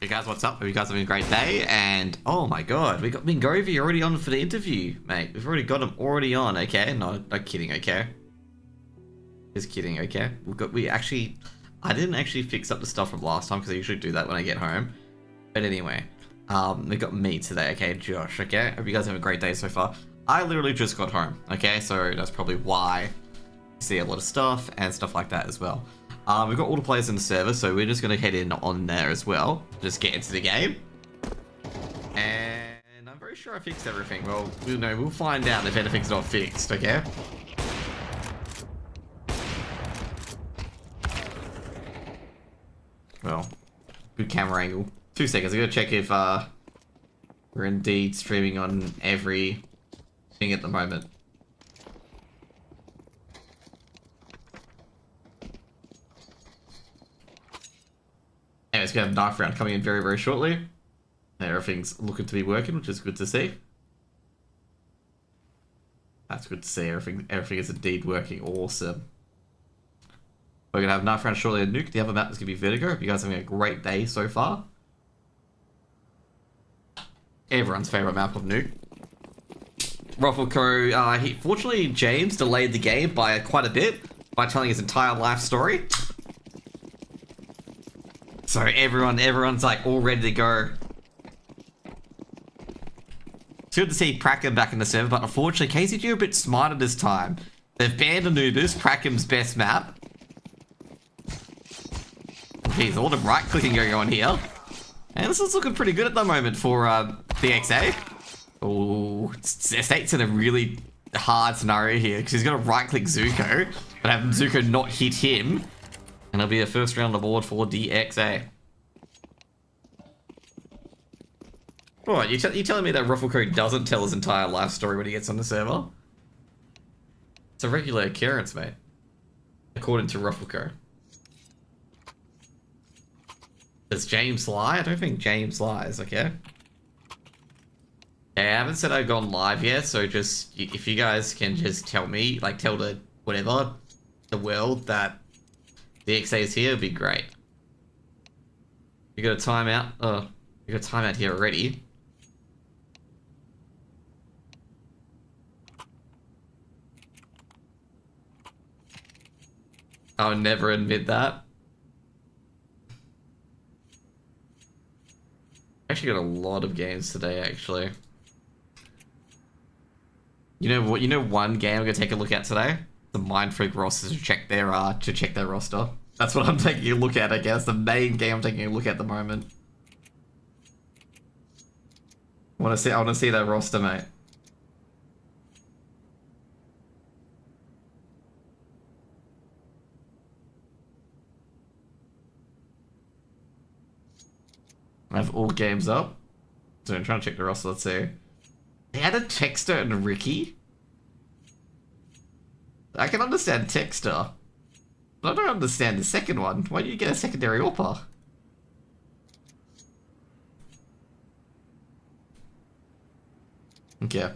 Hey guys, what's up? Hope you guys are having a great day. And oh my god, we got Mingovi already on for the interview, mate. We've already got him already on, okay? No, not kidding, okay? Just kidding, okay? I didn't actually fix up the stuff from last time because I usually do that when I get home. But anyway, we got me today, okay? Josh, okay? Hope you guys have a great day so far. I literally just got home, okay? So that's probably why you see a lot of stuff and stuff like that as well. We've got all the players in the server, so we're just going to head in on there as well. Just get into the game. And I'm very sure I fixed everything. Well, we'll find out if anything's not fixed, okay? Well, good camera angle. 2 seconds, I'm going to check if we're indeed streaming on every thing at the moment. Anyways, we have a knife round coming in very, very shortly. Everything's looking to be working, which is good to see. That's good to see. Everything is indeed working. Awesome. We're going to have a knife round shortly at Nuke. The other map is going to be Vertigo. Hope you guys are having a great day so far. Everyone's favourite map of Nuke. Ruffleco, fortunately, James delayed the game by quite a bit by telling his entire life story. So everyone's like all ready to go. It's good to see Prackham back in the server, but unfortunately KZG are a bit smarter this time. They've banned Anubis, Prackham's best map. Jeez, all the right clicking going on here. And this is looking pretty good at the moment for DXA. Oh, Estate's in a really hard scenario here because he's going to right click Zuko, but have Zuko not hit him. And it'll be a first round award for DXA. What, you telling me that Ruffleco doesn't tell his entire life story when he gets on the server? It's a regular occurrence, mate. According to Ruffleco. Does James lie? I don't think James lies, okay? Okay, I haven't said I've gone live yet, so just, if you guys can just tell me, like tell the, whatever, the world that DXA is here, it'd be great. You got a timeout? Oh, you got a timeout here already. I would never admit that. I actually got a lot of games today, actually. You know what? You know one game I'm gonna take a look at today? The Mind Freak roster to check their roster. That's what I'm taking a look at, I guess. The main game I'm taking a look at the moment. I wanna see that roster, mate. I have all games up. So I'm trying to check the roster, let's see. They had a Texter and a Ricky. I can understand Texter, but I don't understand the second one. Why do you get a secondary AWPer? Okay.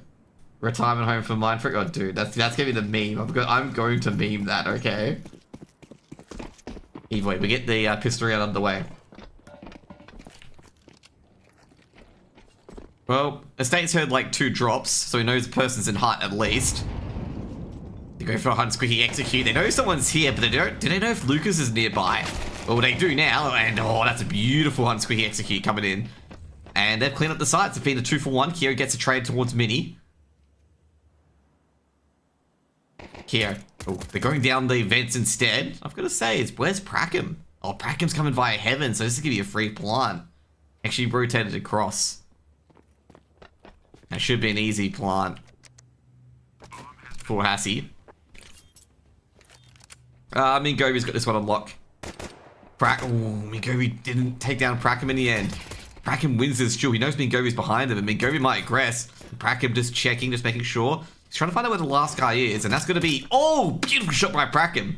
Retirement home for Mind Freak. Oh, dude, that's gonna be the meme. I'm going to meme that, okay? Either way, we get the pistol round underway. Well, Estate's heard like 2 drops, so he knows the person's in hut at least. They go for a hunt squeaky execute. They know someone's here, but do they know if Lucas is nearby? Well, they do now, and oh, that's a beautiful hunt squeaky execute coming in. And they've cleaned up the sites. It's been a 2-for-1. Kiro gets a trade towards Mini. Kiro. Oh, they're going down the vents instead. I've got to say, where's Prackham? Oh, Prackham's coming via heaven, so this is going to be a free plant. Actually rotated across. That should be an easy plant for Hassie. Mingovi's got this one on lock. Mingovi didn't take down Prackham in the end. Prackham wins this duel. He knows Mingovi's behind him, and Mingovi might aggress. Prackham just checking, just making sure. He's trying to find out where the last guy is, and that's going to be... Oh, beautiful shot by Prackham.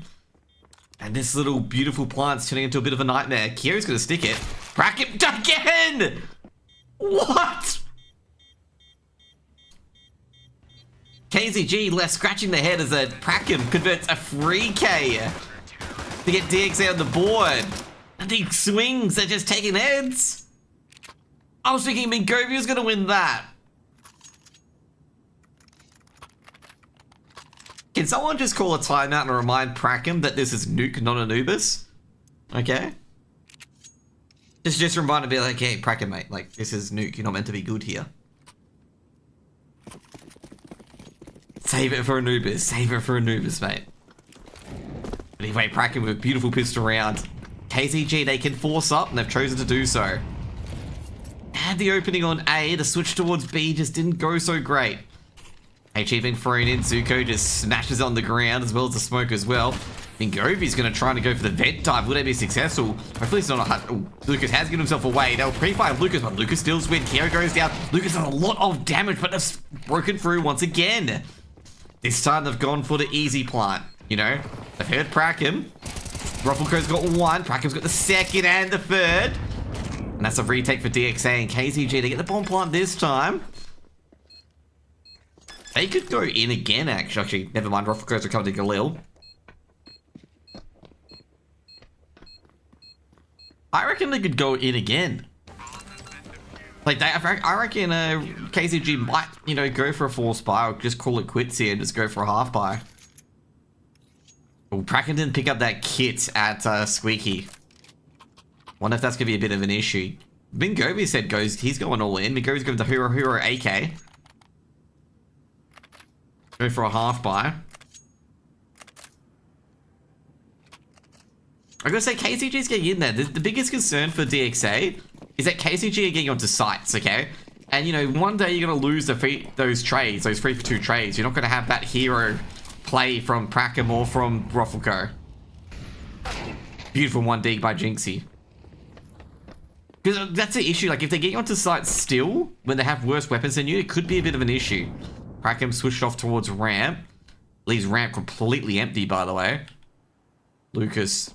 And this little beautiful plant's turning into a bit of a nightmare. Kyo's going to stick it. Prackham again! What? KZG left scratching their head as a Prackham converts a free K to get DXA on the board. And these swings are just taking heads. I was thinking Mingovia was going to win that. Can someone just call a timeout and remind Prackham that this is Nuke, not Anubis? Okay. Just remind him, be like, hey, Prackham, mate, like, this is Nuke, you're not meant to be good here. Save it for Anubis, mate. But anyway, Prackham with a beautiful pistol round. KZG, they can force up, and they've chosen to do so. Had the opening on A, the switch towards B just didn't go so great. HE being thrown in, Zuko just smashes on the ground as well as the smoke as well. Mingovi's going to try to go for the vent dive. Will they be successful? Hopefully it's not a... Oh, Lucas has given himself away. They'll pre-fire Lucas, but Lucas stills win. Keo goes down. Lucas does a lot of damage, but they've broken through once again. This time they've gone for the easy plant. You know, they've heard Prackham. Ruffleco's got one. Prackham's got the second and the third. And that's a retake for DXA and KZG to get the bomb plant this time. They could go in again, actually. Never mind, Ruffleco's recovered to Galil. I reckon they could go in again. Like, I reckon KZG might, you know, go for a force buy or just call it quits here and just go for a half buy. Well, Prackham didn't pick up that kit at Squeaky. Wonder if that's going to be a bit of an issue. Mingovi said he's going all in. Mingovi's going to Hero AK. Go for a half buy. I gotta say, KZG's getting in there. The biggest concern for DXA is that KZG are getting onto sites, okay? And, you know, one day you're gonna lose those trades, those 3-for-2 trades. You're not gonna have that hero play from Prackham or from Ruffleco. Beautiful 1D by Jinxie. Because that's the issue. Like, if they're getting onto sites still, when they have worse weapons than you, it could be a bit of an issue. Prackham switched off towards ramp. Leaves ramp completely empty, by the way. Lucas.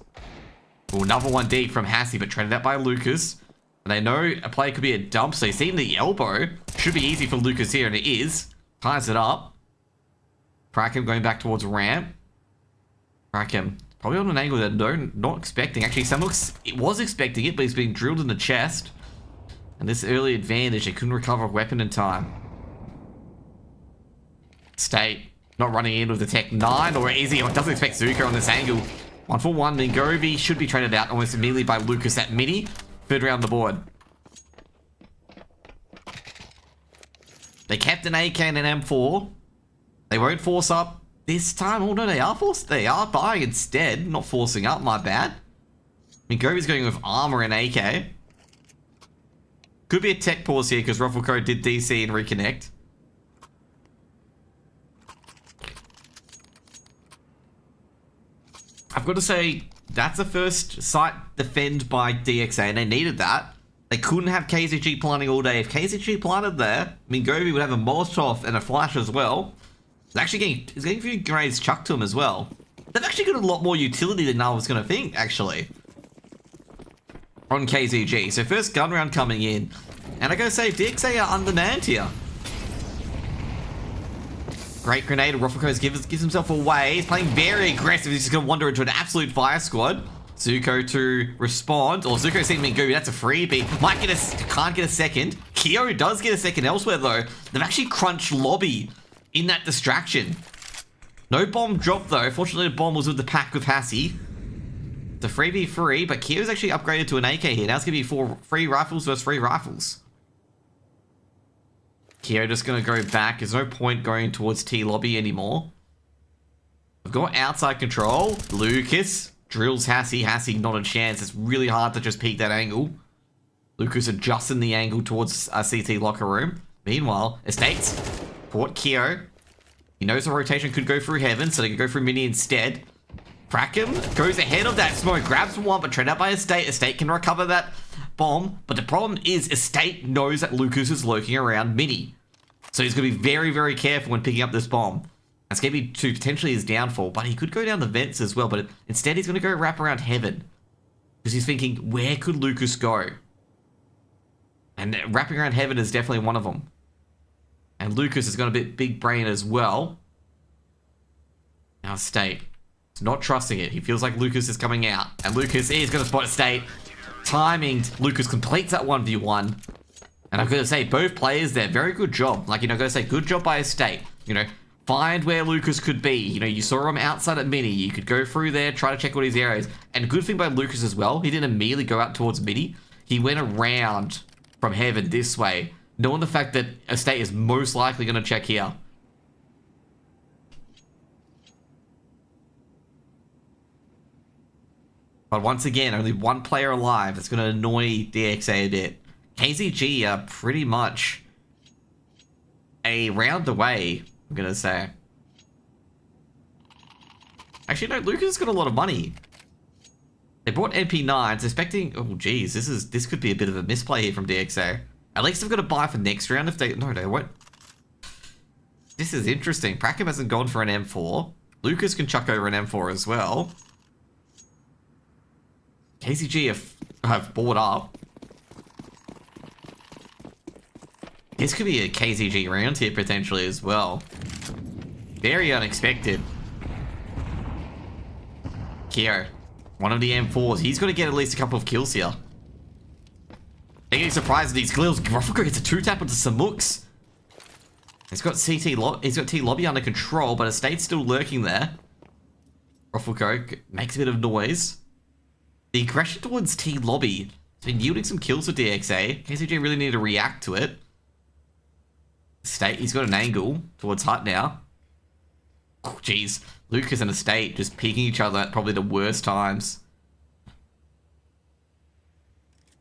Ooh, another 1D from Hassie, but traded out by Lucas. And they know a play could be a dump, so you see the elbow. Should be easy for Lucas here, and it is. Ties it up. Prackham going back towards ramp. Prackham probably on an angle that they're not expecting. Actually, it was expecting it, but he's being drilled in the chest. And this early advantage, he couldn't recover a weapon in time. State not running in with the Tech 9, or is he? Or doesn't expect Zuko on this angle. 1-for-1, Mingovi should be traded out almost immediately by Lucas at mini. Third round the board. They kept an AK and an M4. They won't force up this time. Oh no, they are buying instead. Not forcing up, my bad. Mingovi's going with armor and AK. Could be a tech pause here because Ruffleco did DC and reconnect. I've got to say, that's the first site defend by DXA, and they needed that. They couldn't have KZG planting all day. If KZG planted there, Mingovi would have a Molotov and a flash as well. He's getting a few grenades chucked to him as well. They've actually got a lot more utility than I was going to think, actually. On KZG. So first gun round coming in. And I gotta say, DXA are undermanned here. Great grenade. Ruffleco gives himself away. He's playing very aggressive. He's just going to wander into an absolute fire squad. Zuko to respond. Or Zuko seeing Mingovi. That's a freebie. Can't get a second. Kyo does get a second elsewhere, though. They've actually crunched lobby in that distraction. No bomb drop, though. Fortunately, the bomb was with the pack with Hassie. It's a 3v3, but Kyo's actually upgraded to an AK here. Now it's going to be 4 free rifles versus 3 rifles. Kyo just going to go back. There's no point going towards T lobby anymore. We've got outside control. Lucas drills Hassie. Hassie, not a chance. It's really hard to just peek that angle. Lucas adjusting the angle towards a CT locker room. Meanwhile, Estates caught Kyo. He knows the rotation could go through Heaven, so they can go through Mini instead. Prackham goes ahead of that smoke, grabs one, but trade out by Estate. Estate can recover that bomb, but the problem is Estate knows that Lucas is lurking around Mini. So he's going to be very, very careful when picking up this bomb. That's going to be to potentially his downfall, but he could go down the vents as well, but instead he's going to go wrap around Heaven. Because he's thinking, where could Lucas go? And wrapping around Heaven is definitely one of them. And Lucas is going to be big brain as well. Now Estate. Not trusting it. He feels like Lucas is coming out. And Lucas is going to spot Estate. Timing. Lucas completes that 1v1. And I've got to say, both players there, very good job. Like, you know, I've got to say, good job by Estate. You know, find where Lucas could be. You know, you saw him outside at Mini. You could go through there, try to check all his areas. And good thing by Lucas as well, he didn't immediately go out towards Mini. He went around from Heaven this way, knowing the fact that Estate is most likely going to check here. But once again, only one player alive. It's going to annoy DXA a bit. KZG are pretty much a round away, I'm going to say. Actually, no, Lucas has got a lot of money. They bought MP9s, expecting... Oh, geez, this could be a bit of a misplay here from DXA. At least they've got to buy for next round if they... No, they won't. This is interesting. Prackham hasn't gone for an M4. Lucas can chuck over an M4 as well. KZG have bought up. This could be a KZG round here potentially as well. Very unexpected. Kyo, one of the M4s. He's got to get at least a couple of kills here. They're getting surprised at these kills. Ruffleco gets a 2-tap onto Samux. He's got T Lobby under control, but Estate's still lurking there. Ruffleco makes a bit of noise. The aggression towards T Lobby has been yielding some kills for DXA. KZG really need to react to it. Estate, he's got an angle towards Hut now. Oh, jeez. Lucas and Estate just peeking each other at probably the worst times.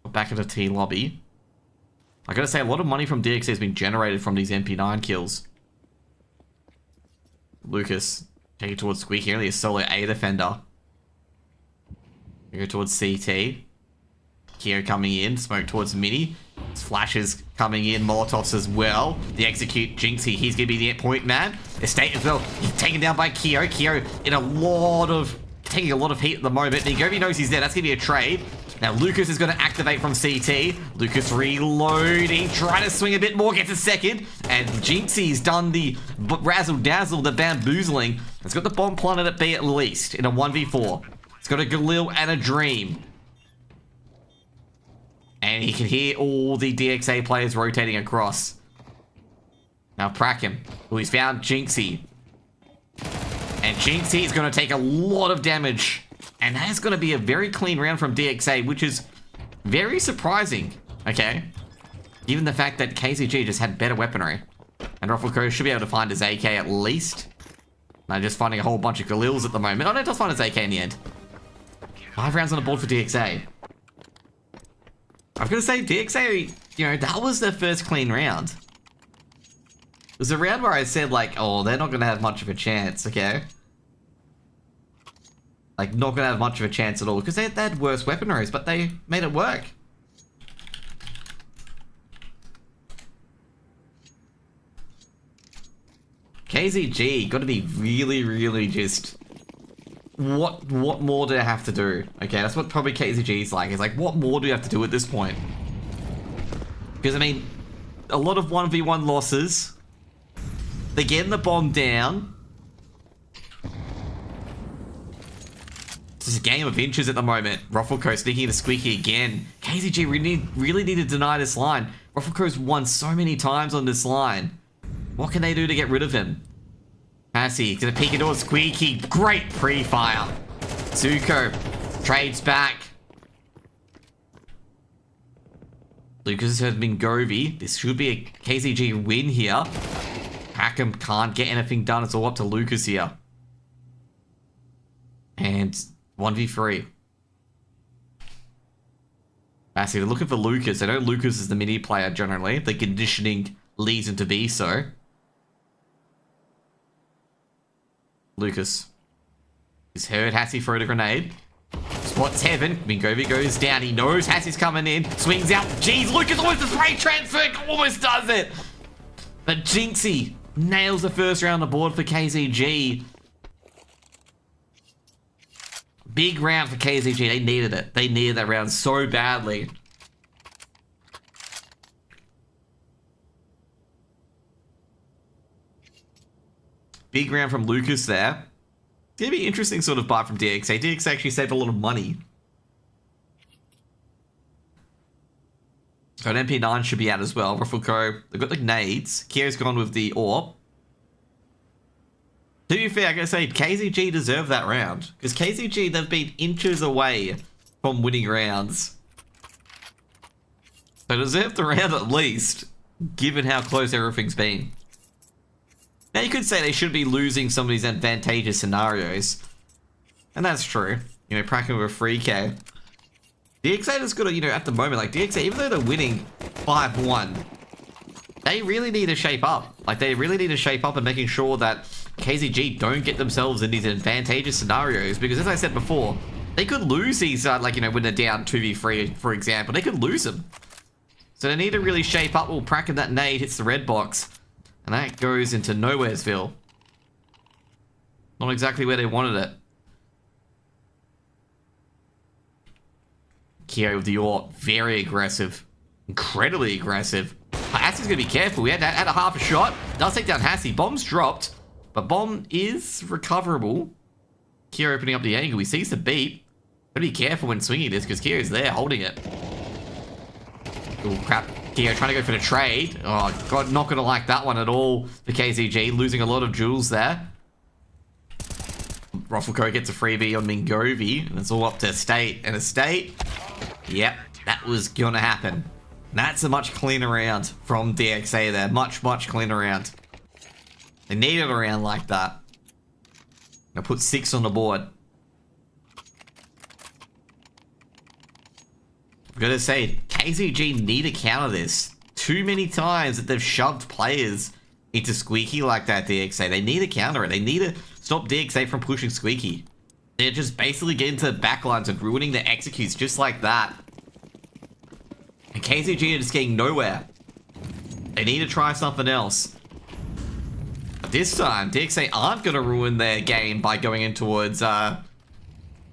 Back into T Lobby. I gotta say, a lot of money from DXA has been generated from these MP9 kills. Lucas taking towards Squeaky, only a solo A defender. We go towards CT. Kyo coming in, smoke towards Mini. Flashes coming in, Molotovs as well. The execute Jinxie, he's gonna be the point man. Estate as well, he's taken down by Kyo. Kyo in taking a lot of heat at the moment. Nigovi knows he's there, that's gonna be a trade. Now Lucas is gonna activate from CT. Lucas reloading, trying to swing a bit more, gets a second. And Jinxie's done the razzle dazzle, the bamboozling. It's got the bomb planted at B at least in a 1v4. It's got a Galil and a Dream. And he can hear all the DXA players rotating across. Now Prackham, who he's found Jinxie. And Jinxie is going to take a lot of damage. And that is going to be a very clean round from DXA, which is very surprising. Okay. Given the fact that KZG just had better weaponry. And Ruffleco should be able to find his AK at least. Now just finding a whole bunch of Galils at the moment. Oh no, it does find his AK in the end. 5 rounds on the board for DXA. I've got to say, DXA, you know, that was their first clean round. It was a round where I said, like, oh, they're not going to have much of a chance, okay? Like, not going to have much of a chance at all, because they had worse weaponries, but they made it work. KZG got to be really, really just... What more do I have to do? Okay, that's what probably KZG is like. It's like, what more do you have to do at this point? Because, I mean, a lot of 1v1 losses. They're getting the bomb down. It's just a game of inches at the moment. Ruffleco sneaking into Squeaky again. KZG really need to deny this line. Ruffleco's won so many times on this line. What can they do to get rid of him? Passy, gonna peek into Squeaky. Great pre-fire. Zuko trades back. Lucas has been Govy. This should be a KZG win here. Prackham can't get anything done. It's all up to Lucas here. And 1v3. Passy, they're looking for Lucas. They know Lucas is the mini player generally. The conditioning leads him to be so. Lucas. He's heard Hassie throw the grenade. Spots Heaven. Mingovi goes down. He knows Hassie's coming in. Swings out. Jeez, Lucas almost a spray transfer. Almost does it. But Jinxie nails the first round on the board for KZG. Big round for KZG. They needed it. They needed that round so badly. Big round from Lucas there. It's going to be interesting sort of buy from DXA. DXA actually saved a lot of money. So an MP9 should be out as well. Ruffleco, they've got the nades. Kyo's gone with the AWP. To be fair, I gotta say, KZG deserved that round. Because KZG, they've been inches away from winning rounds. So deserved the round at least, given how close everything's been. Now you could say they should be losing some of these advantageous scenarios. And that's true. You know, Praken with a 3K. DXA has got to, you know, at the moment, like DXA, even though they're winning 5-1, they really need to shape up. Like, they really need to shape up and making sure that KZG don't get themselves in these advantageous scenarios. Because as I said before, they could lose these, like, you know, when they're down 2v3, for example. They could lose them. So they need to really shape up. Well, Praken, that nade hits the red box. And that goes into Nowheresville. Not exactly where they wanted it. Kyo with the AWP, very aggressive. Incredibly aggressive. Hassie's going to be careful. We had a half a shot. Does take down Hassie. Bomb's dropped. But bomb is recoverable. Kyo opening up the angle. He sees the beat. Gotta be careful when swinging this because Kyo's there holding it. Oh, crap. Kyo trying to go for the trade. Oh, God, not going to like that one at all for KZG. Losing a lot of jewels there. Ruffleco gets a freebie on Mingovi. And it's all up to Estate. And Estate... Yep, that was gonna happen. That's a much cleaner round from DXA there. Much, much cleaner round. They needed a round like that. Now put 6 on the board. I've got to say, KZG need to counter this. Too many times that they've shoved players into Squeaky like that, DXA. They need to counter it. They need to stop DXA from pushing Squeaky. They're just basically getting to the backlines and ruining their executes just like that. And KZG are just getting nowhere. They need to try something else. But this time, DXA aren't going to ruin their game by going in towards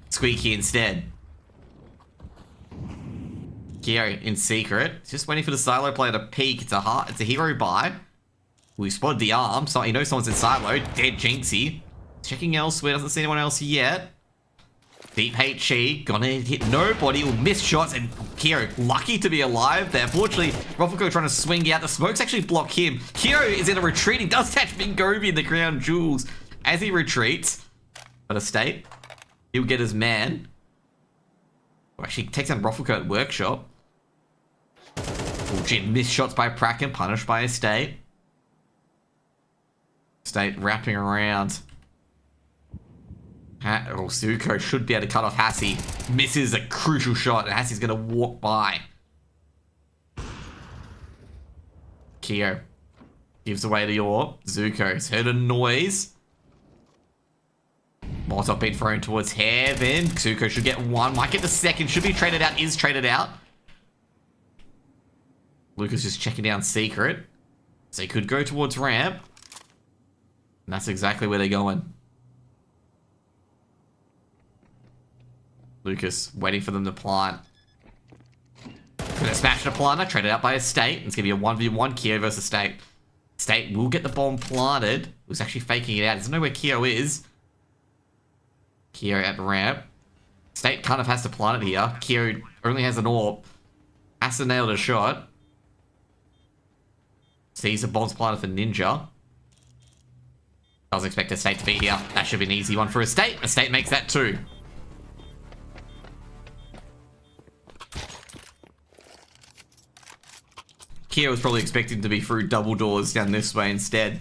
Squeaky instead. Kyo in secret. Just waiting for the silo player to peek. It's a hero buy. We spotted the arm. So he knows someone's in silo. Dead Jinxie. Checking elsewhere. Doesn't see anyone else yet. Deep HE, gonna hit nobody, will miss shots, and Kyo lucky to be alive there. Fortunately, Ruffleco trying to swing out. The smokes actually block him. Kyo is in a retreat. He does catch Mingovi in the crown jewels as he retreats. But Estate, he'll get his man. Actually takes down Ruffleco at Workshop. Oh, gee, missed shots by Praken, punished by Estate. Estate wrapping around. Oh, Zuko should be able to cut off Hassie. Misses a crucial shot, and Hassie's going to walk by. Kyo gives away the AWP. Zuko's heard a noise. Molotov being thrown towards Heaven. Zuko should get one. Might get the second. Should be traded out. Is traded out. Lucas just checking down Secret. So he could go towards ramp. And that's exactly where they're going. Lucas waiting for them to plant. Gonna smash the planter, traded out by Estate. It's gonna be a 1v1 Kyo versus Estate. Estate will get the bomb planted. Who's actually faking it out. Doesn't know where Kyo is. Kyo at ramp. Estate kind of has to plant it here. Kyo only has an AWP. Has to nail the shot. Sees the bomb's planted for Ninja. Doesn't expect Estate to be here. That should be an easy one for Estate. Estate makes that too. Kyo was probably expecting to be through double doors down this way instead.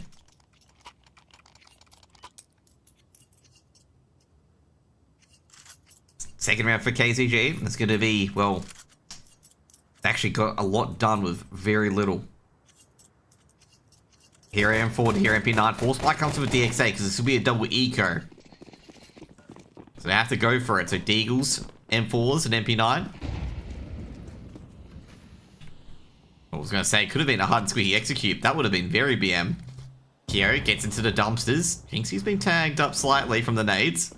Second round for KZG. It's going to be, well, actually got a lot done with very little. Here AM4 to here MP9. Force Spike comes with DXA because this will be a double eco. So they have to go for it. So Deagles, M4s, and MP9. I was going to say, it could have been a hard and squeaky execute. That would have been very BM. Kyo gets into the dumpsters. Jinxie's been tagged up slightly from the nades.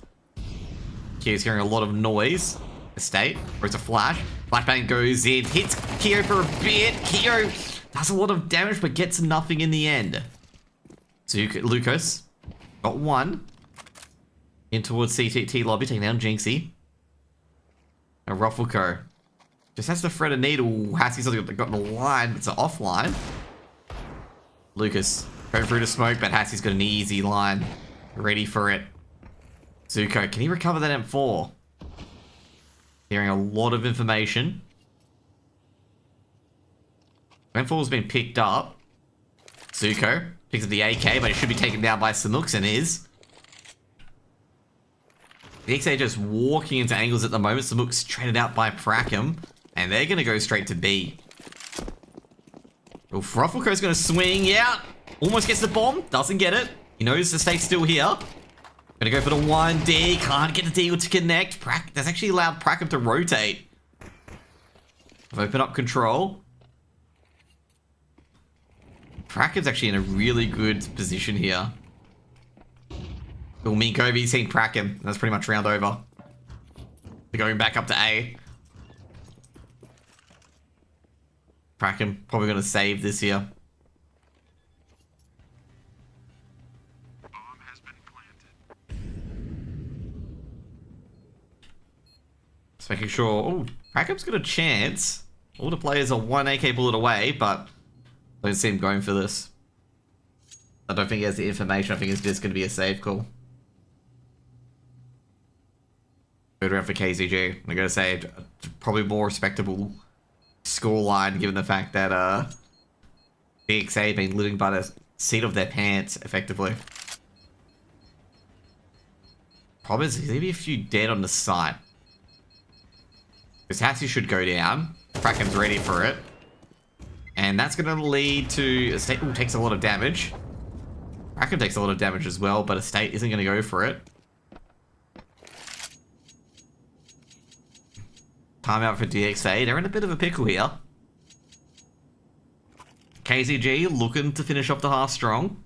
Kyo's hearing a lot of noise. Estate, throws a flash. Flashbang goes in, hits Kyo for a bit. Kyo does a lot of damage, but gets nothing in the end. So Lucas got one. In towards CTT lobby, taking down Jinxie. And Ruffleco Just has to thread a needle. Hassie's got the line. It's an offline. Lucas going through the smoke, but Hassie's got an easy line. Ready for it. Zuko, can he recover that M4? Hearing a lot of information. M4 has been picked up. Zuko picks up the AK, but it should be taken down by Samux and is. DXA just walking into angles at the moment. Samux traded out by Prackham. And they're going to go straight to B. Well, Rufflecoat's going to swing out. Almost gets the bomb. Doesn't get it. He knows the state's still here. Going to go for the 1D. Can't get the deal to connect. That's actually allowed Prackham to rotate. Open up control. Prackham's actually in a really good position here. Well, Minkovi's seen Prackham. That's pretty much round over. They're going back up to A. Prackham probably going to save this here. Bomb has been planted. Just making sure. Oh, Prackham's got a chance. All the players are 1 AK bullet away, but I don't see him going for this. I don't think he has the information. I think it's just going to be a save call. Third round for KZG. I'm going to say probably more respectable scoreline given the fact that DXA have been living by the seat of their pants effectively. Problem is, there's going to be a few dead on the site. Because Hassie should go down. Prackham's ready for it. And that's going to lead to Estate takes a lot of damage. Prackham takes a lot of damage as well, but Estate isn't going to go for it. Timeout for DXA. They're in a bit of a pickle here. KZG looking to finish off the half strong.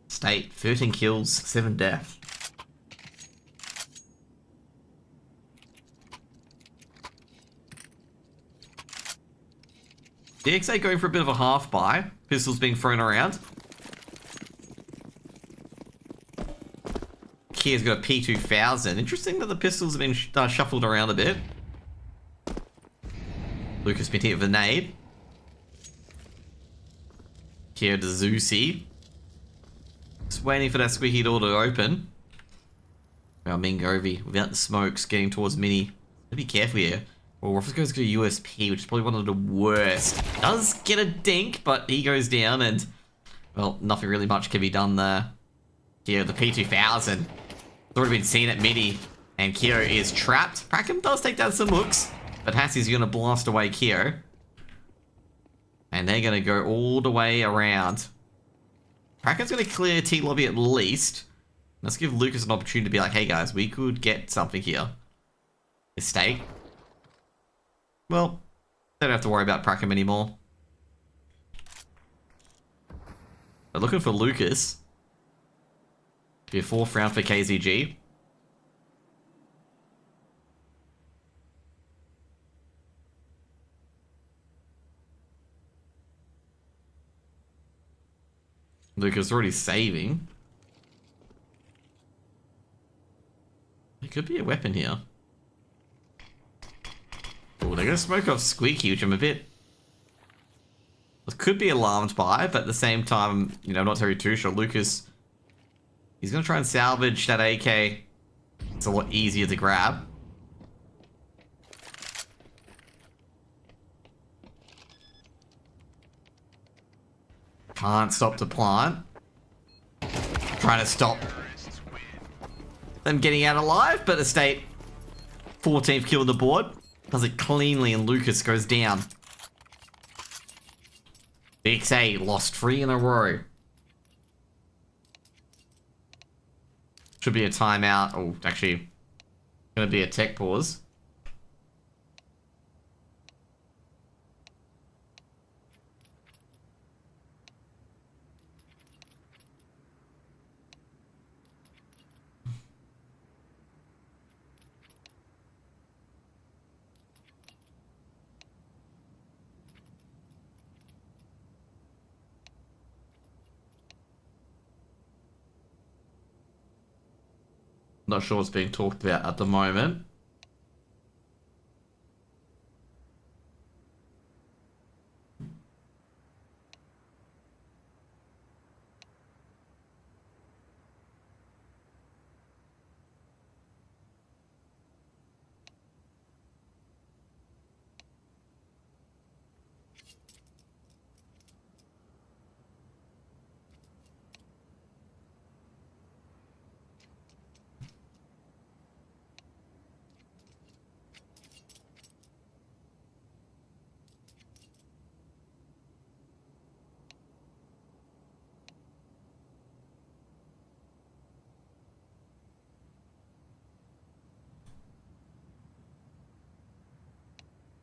State, 13 kills, 7 deaths. DXA going for a bit of a half buy. Pistols being thrown around. Kia's got a P2000. Interesting that the pistols have been shuffled around a bit. Lucas been hit with a nade. Kia to Zeusy. Just waiting for that squeaky door to open. Well, Mingovi, without the smokes, getting towards Mini. Gotta be careful here. Well, Ruffles goes to USP, which is probably one of the worst. Does get a dink, but he goes down and, well, nothing really much can be done there. Kia, the P2000. It's already been seen at Mini, and Kyo is trapped. Prackham does take down some hooks, but Hassie's going to blast away Kyo. And they're going to go all the way around. Prackham's going to clear T-Lobby at least. Let's give Lucas an opportunity to be like, hey guys, we could get something here. Mistake. Well, they don't have to worry about Prackham anymore. They're looking for Lucas. Be a 4th round for KZG. Lucas already saving. There could be a weapon here. Oh, they're going to smoke off Squeaky, which I'm a bit... could be alarmed by, but at the same time, you know, I'm not too sure. Lucas... he's going to try and salvage that AK. It's a lot easier to grab. Can't stop to plant. Trying to stop them getting out alive, but Estate 14th kill on the board. Does it cleanly and Lucas goes down. DXA lost 3 in a row. Should be a timeout. Oh, actually, gonna be a tech pause. Not sure what's being talked about at the moment.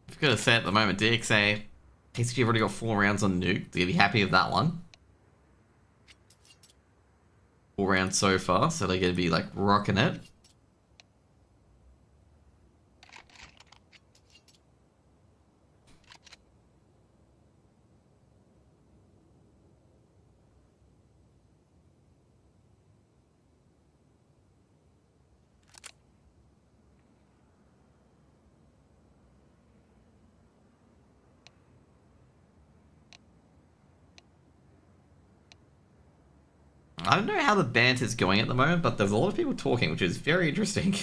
I've got to say at the moment, DXA, KZG have already got 4 rounds on Nuke. Do you be happy with that one? 4 rounds so far, so they're going to be like rocking it. I don't know how the banter's going at the moment, but there's a lot of people talking, which is very interesting.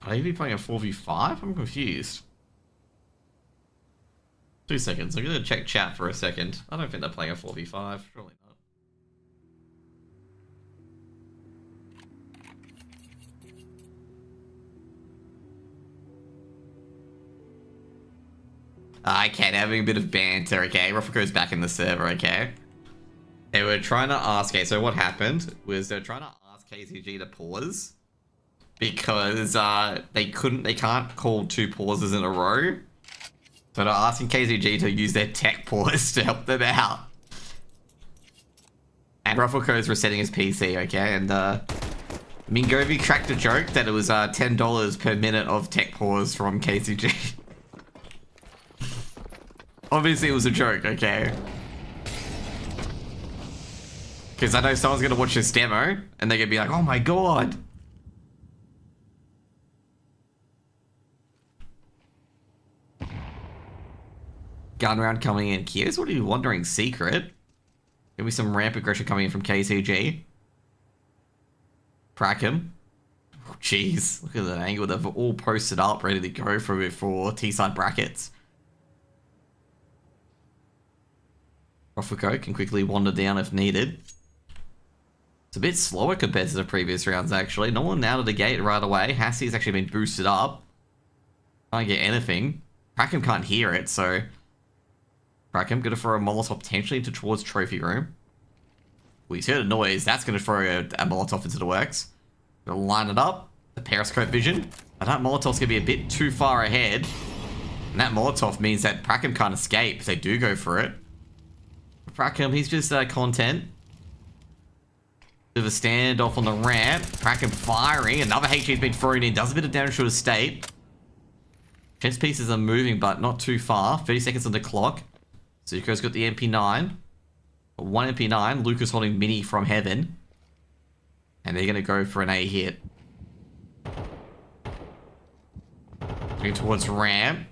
Are you playing a 4v5? I'm confused. 2 seconds. I'm going to check chat for a second. I don't think they're playing a 4v5. Surely not. Okay, they're having a bit of banter, okay? Ruffle back in the server, okay? They were trying to ask... Okay, so what happened was they're trying to ask KZG to pause. Because they can't call 2 pauses in a row. So they're asking KZG to use their tech pause to help them out. And Ruffleco's resetting his PC, okay? And Mingovi cracked a joke that it was $10 per minute of tech pause from KZG. Obviously it was a joke, okay? Because I know someone's going to watch this demo and they're going to be like, oh my god. Gun round coming in. Kiers, what are you wondering? Secret? Give me some ramp aggression coming in from KZG. Prackham. Oh, jeez. Look at that angle. They've all posted up, ready to go for T-side brackets. Roffico can quickly wander down if needed. It's a bit slower compared to the previous rounds, actually. No one out of the gate right away. Hassie's actually been boosted up. Can't get anything. Prackham can't hear it, so... Prackham gonna throw a Molotov potentially towards Trophy Room. Well, he's heard a noise. That's gonna throw a Molotov into the works. Gonna line it up. The periscope vision. I think Molotov's gonna be a bit too far ahead. And that Molotov means that Prackham can't escape if they do go for it. Prackham, he's just content. Bit of a standoff on the ramp. Prackham firing. Another HE's been thrown in. Does a bit of damage to his state. Chess pieces are moving, but not too far. 30 seconds on the clock. Zuko's got the MP9. 1 MP9. Lucas holding Mini from Heaven. And they're going to go for an A hit. Going towards ramp.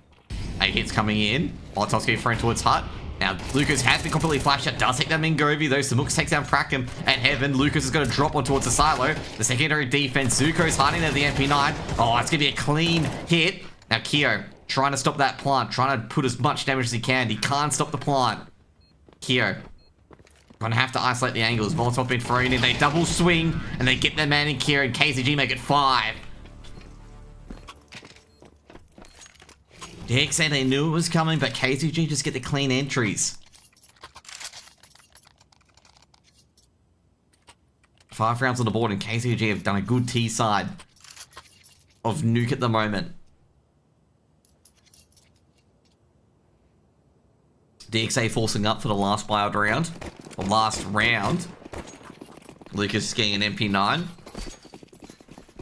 A hit's coming in. Molotov's getting thrown towards Hut. Now, Lucas has been completely flashed out. Does take down Mingovi, though. Samux takes down Prackham and Heaven. Lucas is going to drop on towards the silo. The secondary defense. Zuko's hiding at the MP9. Oh, it's going to be a clean hit. Now, Keo trying to stop that plant. Trying to put as much damage as he can. He can't stop the plant. Keo going to have to isolate the angles. Molotov been thrown in. They double swing. And they get their man in Keo. And KZG make it 5. DXA, they knew it was coming, but KZG just get the clean entries. 5 rounds on the board, and KZG have done a good T side of Nuke at the moment. DXA forcing up for the last buyout round. The last round. Lucas getting an MP9.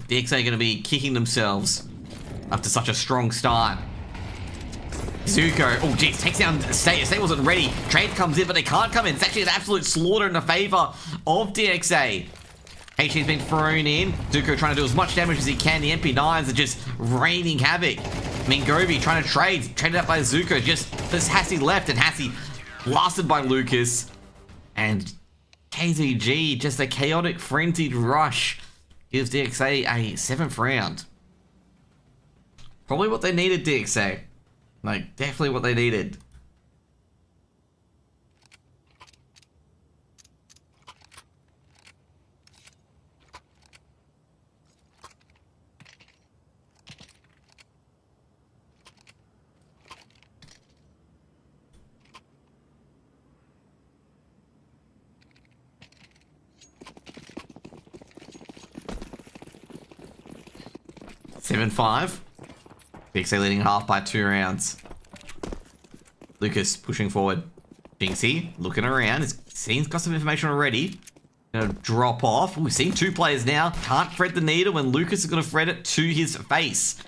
DXA going to be kicking themselves after such a strong start. Zuko, oh geez, takes down Estate. Estate wasn't ready. Trade comes in, but they can't come in. It's actually an absolute slaughter in the favor of DXA. HG's been thrown in. Zuko trying to do as much damage as he can. The MP9s are just raining havoc. Mingovi trying to trade. Traded out by Zuko. Just there's Hassie left, and Hassie blasted by Lucas. And KZG, just a chaotic, frenzied rush, gives DXA a 7th round. Probably what they needed, DXA. Like, definitely what they needed. Seven 5. DXA leading half by 2 rounds. Lucas pushing forward. Jinxie looking around. He's got some information already. Gonna drop off. We've seen 2 players now. Can't thread the needle when Lucas is gonna thread it to his face.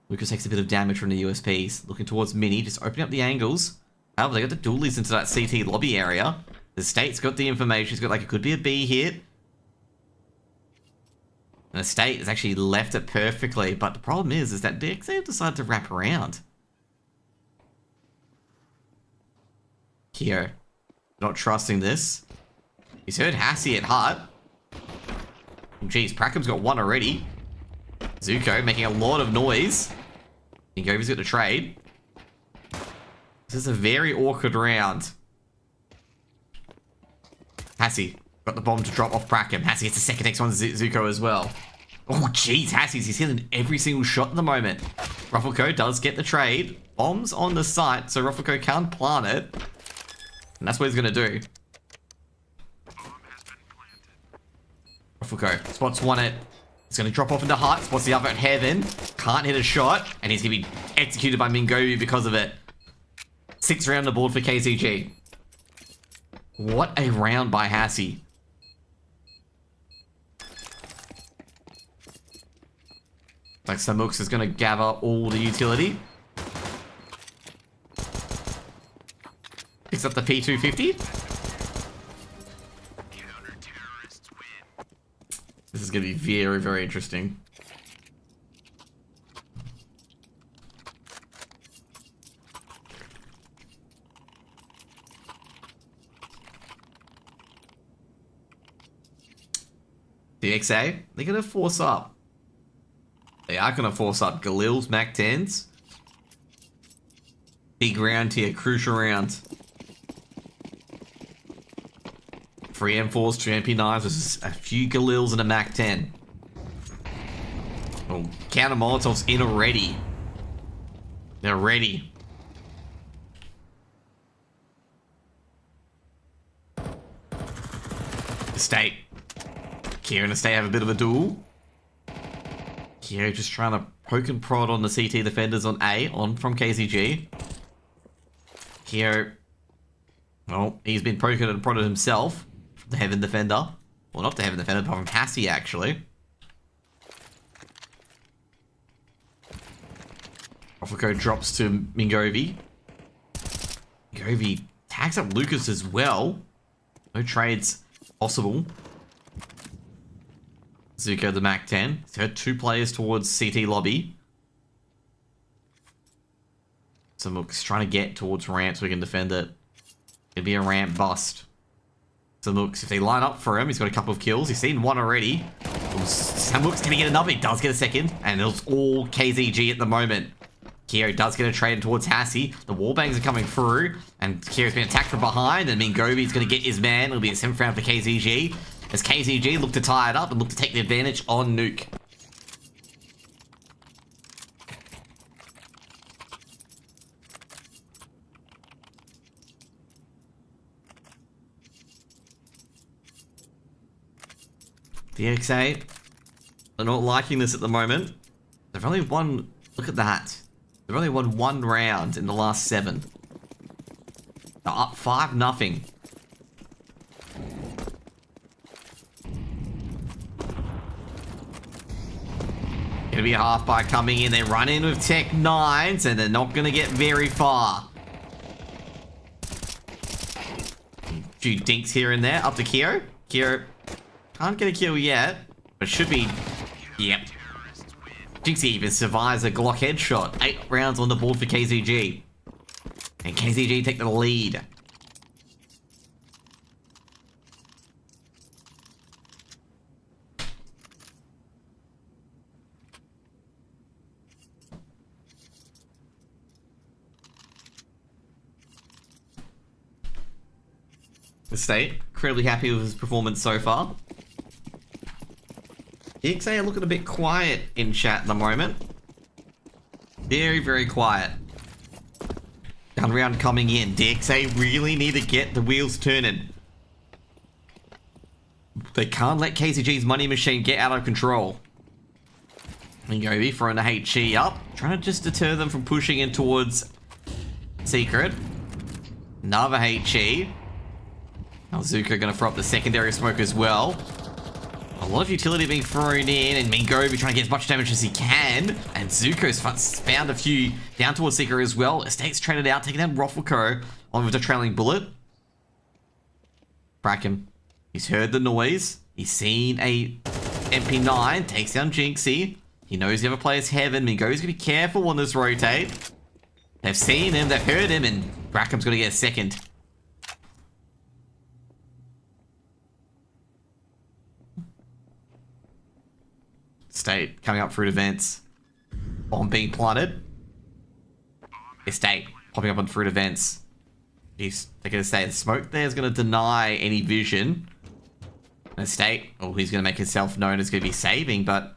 Lucas takes a bit of damage from the USPs. Looking towards Mini, just opening up the angles. However, they got the dualies into that CT lobby area. The State's got the information. He's got like, it could be a B hit. And the State has actually left it perfectly, but the problem is that DXA have decided to wrap around. Kyo, not trusting this. He's heard Hassie at heart. Jeez, Prakham's got 1 already. Zuko making a lot of noise. Ngovi's got the trade. This is a very awkward round. Hassie got the bomb to drop off Prakham. Hassie gets the second next one to Zuko as well. Oh, jeez, He's hitting every single shot at the moment. Ruffleco does get the trade. Bombs on the site, so Ruffleco can plant it. And that's what he's going to do. Ruffleco spots 1 it. He's going to drop off into Heart. Spots the other at Heaven. Can't hit a shot. And he's going to be executed by Mingovi because of it. 6th round on the board for KZG. What a round by Hassie. Like Samux is going to gather all the utility. Picks up the P250. This is going to be very, very interesting. DXA, they're going to force up. They are going to force up Galil's Mac 10s. Big round here, crucial round. 3 M4s, 2 MP9s, versus a few Galils and a Mac 10. Oh, counter Molotov's in already. They're ready. Estate. Kyo and Estate have a bit of a duel. Kyo just trying to poke and prod on the CT defenders on A, from KZG. Kyo, well, he's been poked and prodded himself. The Heaven defender. Well, not the Heaven defender, but from Hassie, actually. Ruffleco drops to Mingovi. Mingovi tags up Lucas as well. No trades possible. Zuko the Mac 10. He's heard 2 players towards CT lobby. So Mook's trying to get towards ramp so we can defend it. It'd be a ramp bust. So Mooks, if they line up for him, he's got a couple of kills. He's seen 1 already. Samuk's gonna get another. He does get a second. And it's all KZG at the moment. Kyo does get a trade towards Hassie. The wallbangs are coming through. And Kyo's been attacked from behind. And Mingovi's gonna get his man. It'll be a 7th round for KZG. As KZG look to tie it up and look to take the advantage on Nuke. DXA, they're not liking this at the moment. They've only won, look at that. They've only won 1 round in the last 7. They're up 5-0. Gonna be a halfback coming in. They run in with Tech 9s and they're not gonna get very far. A few dinks here and there. Up to Kyo. Kyo can't get a kill yet, but should be. Yep. Jinxie even survives a Glock headshot. 8 rounds on the board for KZG. And KZG take the lead. The State, incredibly happy with his performance so far. DXA are looking a bit quiet in chat at the moment. Very, very quiet. Gun round coming in. DXA really need to get the wheels turning. They can't let KZG's money machine get out of control. Ngobi throwing the HE up. Trying to just deter them from pushing in towards Secret. Another HE. Now Zuko going to throw up the secondary smoke as well. A lot of utility being thrown in, and Mingovi trying to get as much damage as he can. And Zuko's found a few down towards Seeker as well. Estate's traded out, taking down Roffelko on with a trailing bullet. Crack him. He's heard the noise. He's seen a MP9, takes down Jinxie. He knows the other player's heaven. Mingovi's going to be careful on this rotate. They've seen him, they've heard him, and Brackham's going to get a second. Estate coming up through events. Bomb being planted. Estate popping up on fruit events. They're going to say the smoke there is going to deny any vision. Estate, oh, he's going to make himself known as going to be saving, but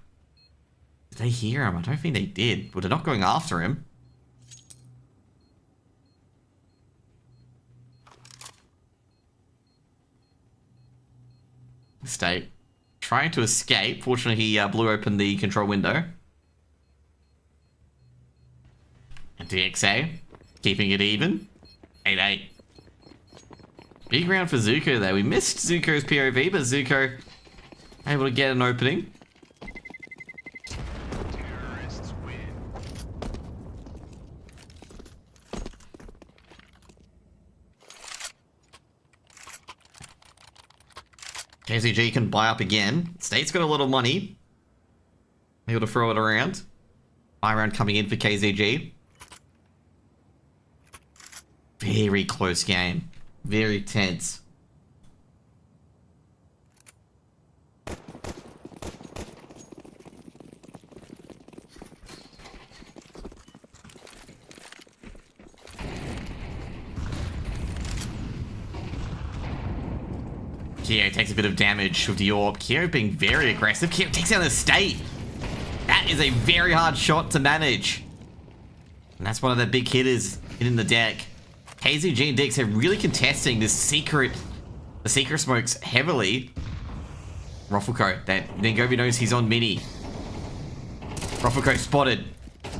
did they hear him? I don't think they did. But they're not going after him. Estate trying to escape. Fortunately, he blew open the control window. And DXA keeping it even. 8-8. Big round for Zuko there. We missed Zuko's POV, but Zuko able to get an opening. KZG can buy up again. State's got a lot of money. Able to throw it around. Buy round coming in for KZG. Very close game. Very tense. Kyo takes a bit of damage with the orb. Kyo being very aggressive. Kyo takes down the State. That is a very hard shot to manage. And that's one of the big hitters hitting the deck. KZG and DXA really contesting this secret. The secret smokes heavily. Roffelko, that Ngobi knows he's on mini. Roffelko spotted.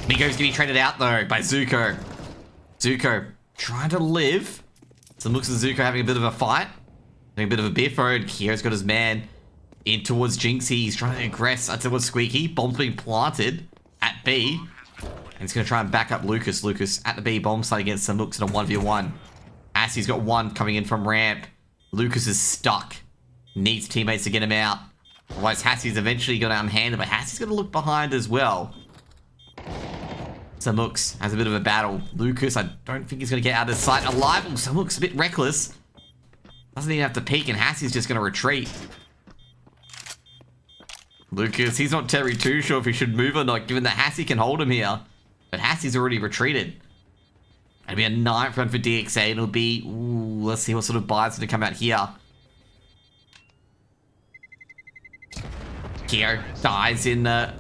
Mingo's getting traded out though by Zuko. Zuko trying to live. So it looks at Zuko having a bit of a fight. Having a bit of a biffo, and Kyo's got his man in towards Jinxie. He's trying to aggress towards Squeaky. Bomb's being planted at B. And he's going to try and back up Lucas. Lucas at the B bomb site against some looks in a 1v1. Assie's got one coming in from ramp. Lucas is stuck. Needs teammates to get him out. Otherwise, Hassie's eventually going to unhand him, but Hassie's going to look behind as well. Samux has a bit of a battle. Lucas, I don't think he's going to get out of sight alive. Oh, Samux a bit reckless. Doesn't even have to peek, and Hassie's just going to retreat. Lucas, he's not terribly too sure if he should move or not, given that Hassie can hold him here. But Hassie's already retreated. It'll be a 9th run for DXA. It'll be... Ooh, let's see what sort of buys going to come out here. Kyo dies in the...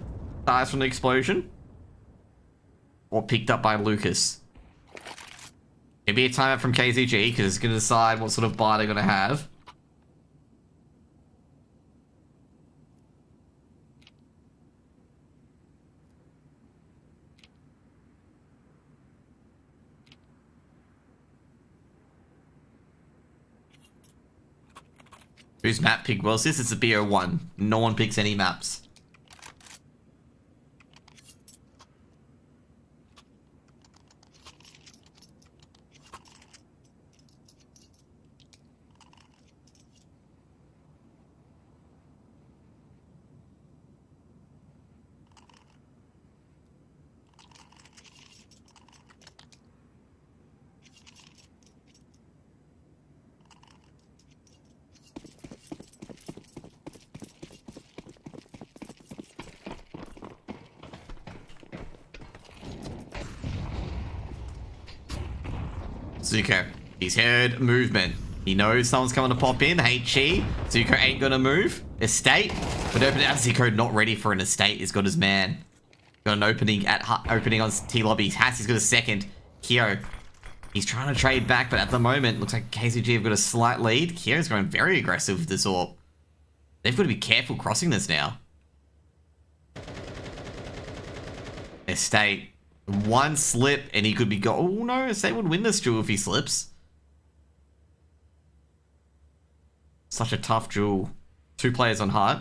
dies from the explosion. Or picked up by Lucas. It'll be a timeout from KZG, because it's going to decide what sort of buy they're going to have. Whose map pick was this? It's a BO1. No one picks any maps. Zuko, he's heard movement. He knows someone's coming to pop in. HE, Zuko ain't gonna move. Estate, but open out. Zuko not ready for an estate. He's got his man. Got an opening on T lobby. Hassie's got a second. Kyo, he's trying to trade back, but at the moment, looks like KZG have got a slight lead. Kyo's going very aggressive with this AWP. They've got to be careful crossing this now. Estate. One slip and he could be go. Oh no, Estate would win this duel if he slips. Such a tough duel. 2 players on hard.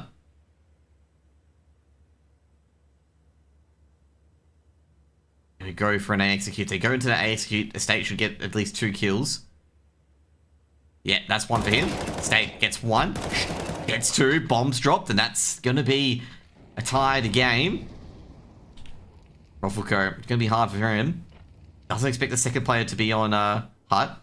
They go for an A execute. They go into the A execute. Estate should get at least 2 kills. Yeah, that's 1 for him. Estate gets 1. Gets 2. Bombs dropped, and that's gonna be a tied game. Ruffleco, it's gonna be hard for him. Doesn't expect the second player to be on hut.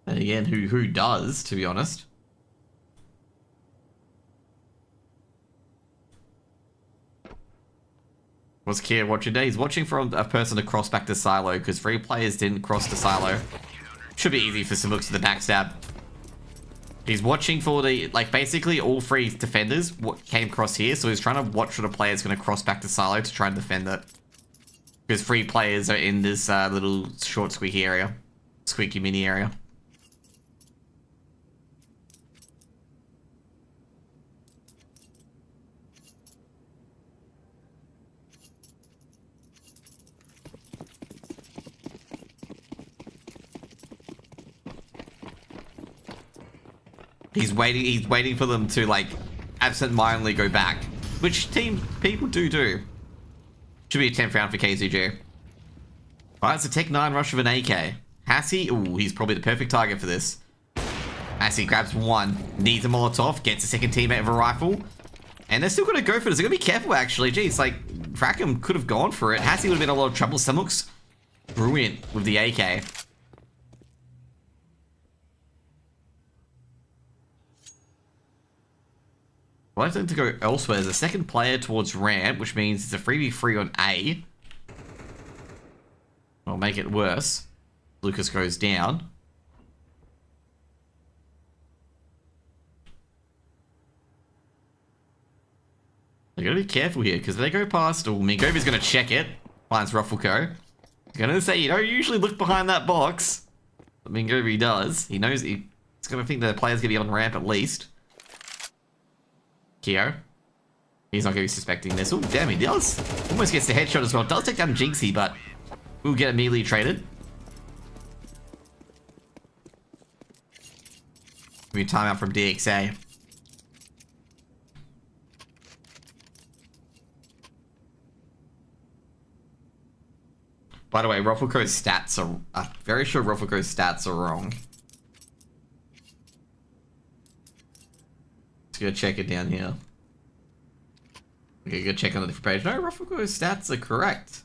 And again, who does, to be honest? What's Kier watching today? He's watching for a person to cross back to silo because 3 players didn't cross to silo. Should be easy for some looks at the backstab. He's watching for the, like, basically all 3 defenders came across here, so he's trying to watch for the player's going to cross back to silo to try and defend it. Because 3 players are in this little short squeaky area. Squeaky mini area. He's waiting for them to, like, absent-mindedly go back. Which people do. Should be a 10th round for KZG. Alright, it's a Tech 9 rush of an AK. Hassie, ooh, he's probably the perfect target for this. Hassie grabs 1, needs a Molotov, gets a second teammate of a rifle. And they're still going to go for this. They're going to be careful, actually. Geez, like, Rackham could have gone for it. Hassie would have been a lot of trouble. Some looks brilliant with the AK. I'd like them to go elsewhere. There's a second player towards ramp, which means it's a 3v3 on A. I'll make it worse. Lucas goes down. They gotta be careful here, because they go past... Oh, Mingovi's gonna check it. Finds Ruffleco. He's gonna say, you don't usually look behind that box. But Mingovi does. He knows he's gonna think the player's gonna be on ramp at least. Kyo. He's not going to be suspecting this. Oh, damn, he does. Almost gets the headshot as well. Does take down Jinxie, but we'll get immediately traded. Give me a timeout from DXA. By the way, Ruffleco's stats are... I'm very sure Ruffleco's stats are wrong. Let's go check it down here. Okay, go check on the different page. No, Ruffleco's stats are correct.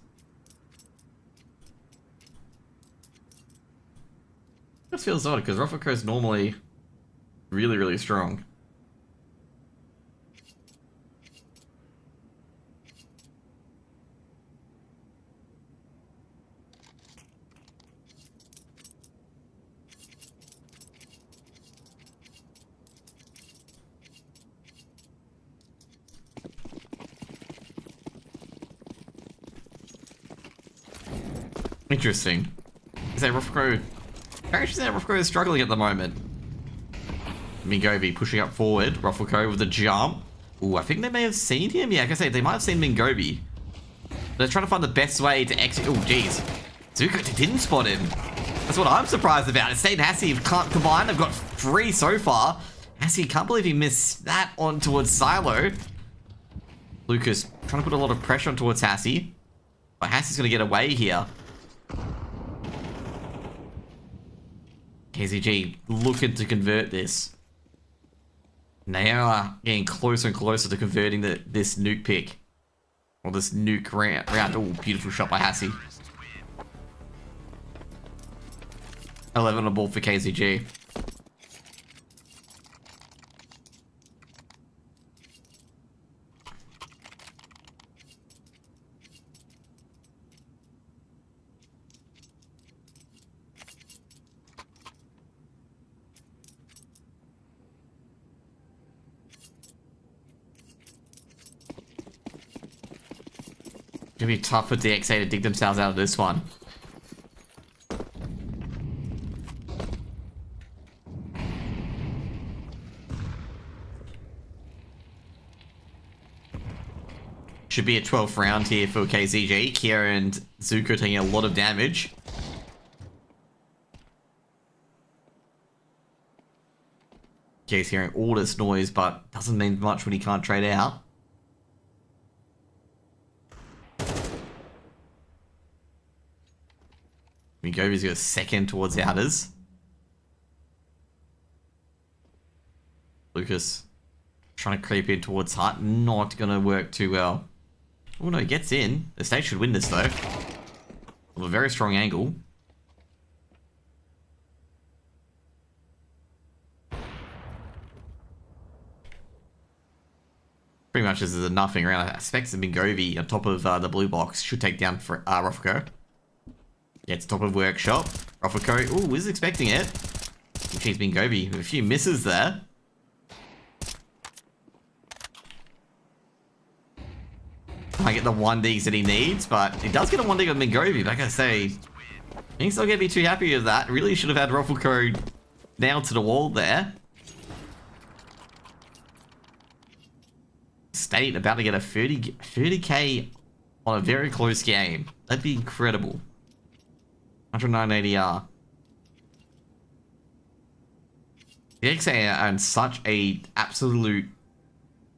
This feels odd because Ruffleco's normally really strong. Interesting. Is that Ruffleco? Actually, that Ruffleco is struggling at the moment. Mingovi pushing up forward. Ruffleco with a jump. Ooh, I think they may have seen him. Yeah, like I say, they might have seen Mingovi. They're trying to find the best way to exit. Oh, jeez. Zuko didn't spot him. That's what I'm surprised about. It's State and Hassie can't combine. They've got 3 so far. Hassie, can't believe he missed that on towards Silo. Lucas trying to put a lot of pressure on towards Hassie. But Hassie's going to get away here. KZG looking to convert this. They are getting closer and closer to converting this nuke pick. Or this nuke round. Oh, beautiful shot by Hassie. 11 on the ball for KZG. It's gonna be tough for DXA to dig themselves out of this one. Should be a 12th round here for KZG. Kia and Zuko taking a lot of damage. Kia's hearing all this noise, but doesn't mean much when he can't trade out. Migovi's got a second towards outers. Lucas trying to creep in towards Hut. Not going to work too well. Oh no, he gets in. The state should win this though. With a very strong angle. Pretty much this is a nothing round. I expect Mingovi on top of the blue box should take down for Rofako. Gets top of workshop. Rofako, ooh, is expecting it. Jeez, Mingovi with a few misses there. I get the 1Ds that he needs, but he does get a 1D with Mingovi. Like I say, he's not going to be too happy with that. Really should have had Rofako nailed to the wall there. State about to get a 30k on a very close game. That'd be incredible. 109 ADR. The DXA are in such a absolute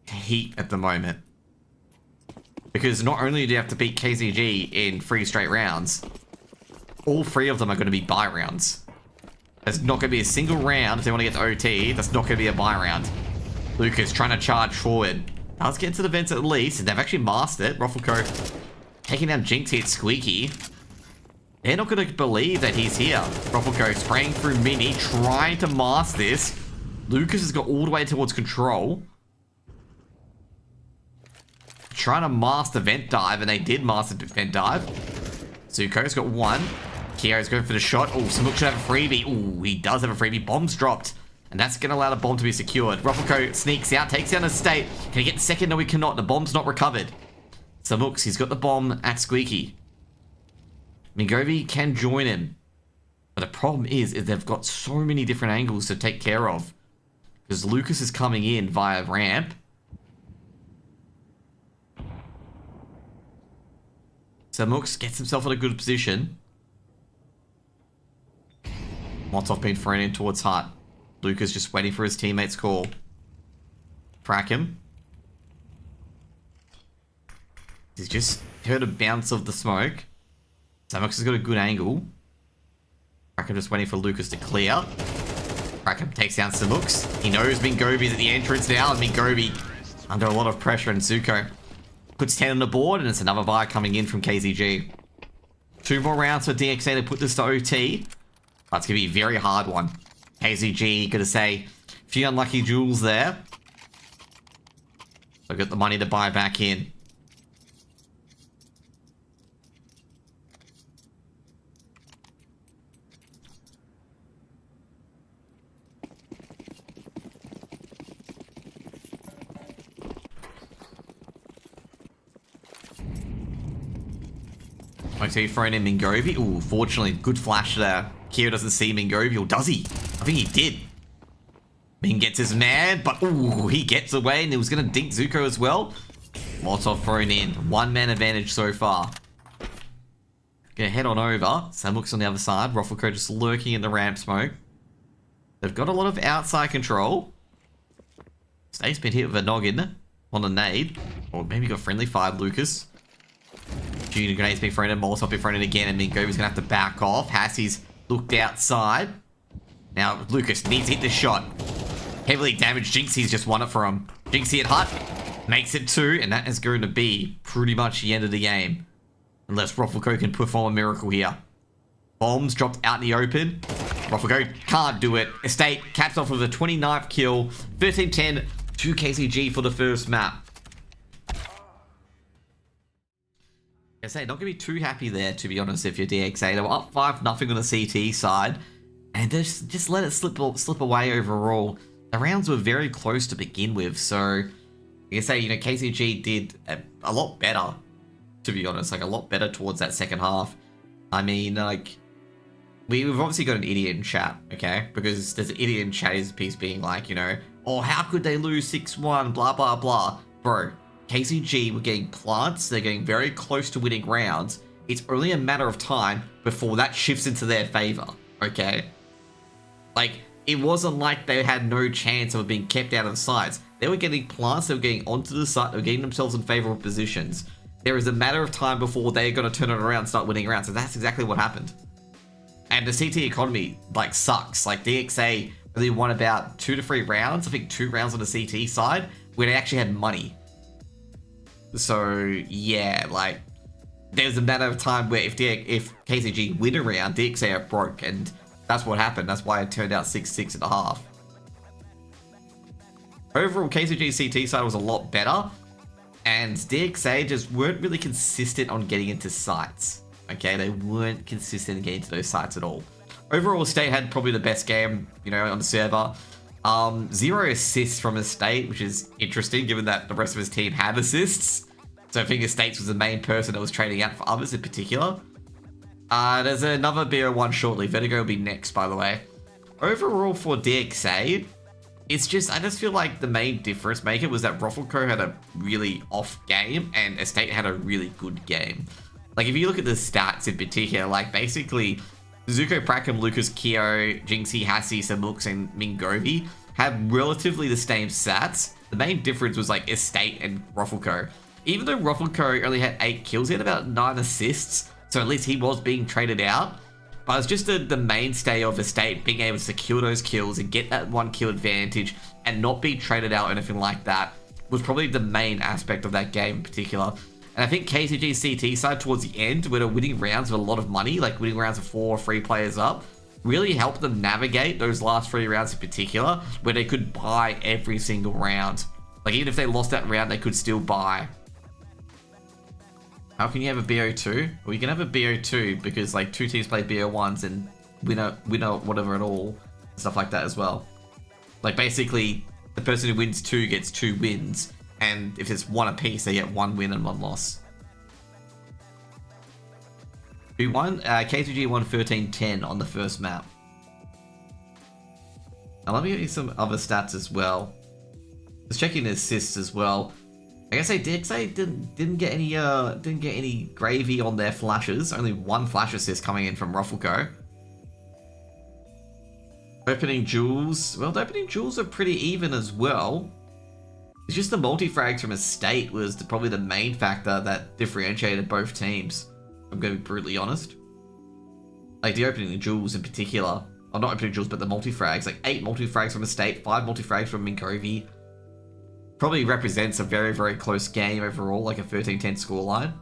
heat at the moment. Because not only do you have to beat KZG in 3 straight rounds, all 3 of them are going to be bye rounds. There's not going to be a single round, if they want to get to OT, that's not going to be a bye round. Lucas trying to charge forward. Does get to the vents at least, and they've actually mastered it. Rofako taking down Jinx here, Squeaky. They're not going to believe that he's here. Rofako spraying through Mini, trying to mask this. Lucas has got all the way towards control. Trying to master vent dive, and they did master vent dive. Zuko's got 1. Kiero's going for the shot. Oh, Samuk should have a freebie. Oh, he does have a freebie. Bomb's dropped. And that's going to allow the bomb to be secured. Rofako sneaks out, takes down the state. Can he get the second? No, he cannot. The bomb's not recovered. Samux, he's got the bomb at Squeaky. Mingovi can join him. But the problem is they've got so many different angles to take care of. Because Lucas is coming in via ramp. Samux gets himself in a good position. Molotov being thrown in towards Hut. Lucas just waiting for his teammate's call. Crack him. He's just heard a bounce of the smoke. Samux has got a good angle. Crackham just waiting for Lucas to clear. Crackham takes down Samux. He knows Mingovi's at the entrance now, and Mingovi under a lot of pressure, and Zuko puts 10 on the board, and it's another buy coming in from KZG. 2 more rounds for DXA to put this to OT. That's going to be a very hard one. KZG, gonna say, a few unlucky jewels there. I've got the money to buy back in. Okay, throwing in Mingovi. Ooh, fortunately, good flash there. Kira doesn't see Mingovi, or does he? I think he did. Ming gets his man, but ooh, he gets away, and he was going to dink Zuko as well. Molotov thrown in. 1-man advantage so far. Going Gonna head on over. Samuk's on the other side. Rufflecoat just lurking in the ramp smoke. They've got a lot of outside control. Snake's been hit with a noggin on a nade. Or maybe got friendly fire, Lucas. Junior grenade's been thrown in, Molotov been thrown in again, and Mingovi's gonna have to back off. Hassie's looked outside. Now, Lucas needs to hit the shot. Heavily damaged Jinxie's just won it for him. Jinxie at Hut makes it 2, and that is going to be pretty much the end of the game. Unless Rufflecoat can perform a miracle here. Bombs dropped out in the open. Rufflecoat can't do it. Estate caps off with a 29th kill. 13-10 to KZG for the first map. I say, not going to be too happy there, to be honest, if you're DXA. They were up 5-0 on the CT side. And just let it slip away overall. The rounds were very close to begin with. So, like I say, you know, KZG did a lot better, to be honest. Like, a lot better towards that second half. I mean, like, we've obviously got an idiot in chat, okay? Because there's an idiot in chat is piece being like, you know, oh, how could they lose 6-1, blah, blah, blah. Bro, KZG were getting plants. They're getting very close to winning rounds. It's only a matter of time before that shifts into their favor, okay? Like, it wasn't like they had no chance of being kept out of the sides. They were getting plants, they were getting onto the site, they were getting themselves in favorable positions. There is a matter of time before they're going to turn it around and start winning rounds, and that's exactly what happened. And the CT economy, like, sucks. Like, DXA really won about 2 to 3 rounds, I think 2 rounds on the CT side, where they actually had money. So, yeah, like, there's a matter of time where if KZG win a round, DXA are broke, and that's what happened. That's why it turned out 6-6.5. Overall, KZG's CT side was a lot better, and DXA just weren't really consistent on getting into sites. Okay, they weren't consistent in getting to those sites at all. Overall, Estate had probably the best game, you know, on the server. 0 assists from Estate, which is interesting given that the rest of his team had assists. So I think Estate was the main person that was trading out for others in particular. There's another BO1 shortly. Vertigo will be next, by the way. Overall for DXA, it's just, I just feel like the main difference maker was that Rufflecoat had a really off game and Estate had a really good game. Like, if you look at the stats in particular, like, basically, Zuko, Prackham, Lucas, Keo, Jinxie, Hassie, Samux, and Mingovi had relatively the same stats. The main difference was, like, Estate and Rufflecoat. Even though Rufflecoat only had 8 kills, he had about 9 assists, so at least he was being traded out. But it's just the mainstay of Estate being able to secure those kills and get that 1 kill advantage and not be traded out or anything like that was probably the main aspect of that game in particular. And I think KZG's CT side towards the end, where they're winning rounds with a lot of money, like winning rounds of 4 or 3 players up, really helped them navigate those last 3 rounds in particular, where they could buy every single round. Like, even if they lost that round, they could still buy. How can you have a BO2? Well, you can have a BO2 because, like, 2 teams play BO1s and winner, whatever at all, stuff like that as well. Like, basically, the person who wins 2 gets 2 wins. And if it's 1 apiece, they get 1 win and 1 loss. Who won? KZG won 13-10 on the first map. Now let me get you some other stats as well. Just checking the assists as well. Like I say, DXA didn't get any gravy on their flashes. Only 1 flash assist coming in from Rufflecoat. Opening jewels. Well, the opening jewels are pretty even as well. It's just the multi-frags from Estate was probably the main factor that differentiated both teams. I'm going to be brutally honest. Like, the opening jewels in particular. Or not opening jewels, but the multi-frags. Like, 8 multi-frags from Estate, 5 multi-frags from Mingovi. Probably represents a very, very close game overall, like a 13-10 scoreline.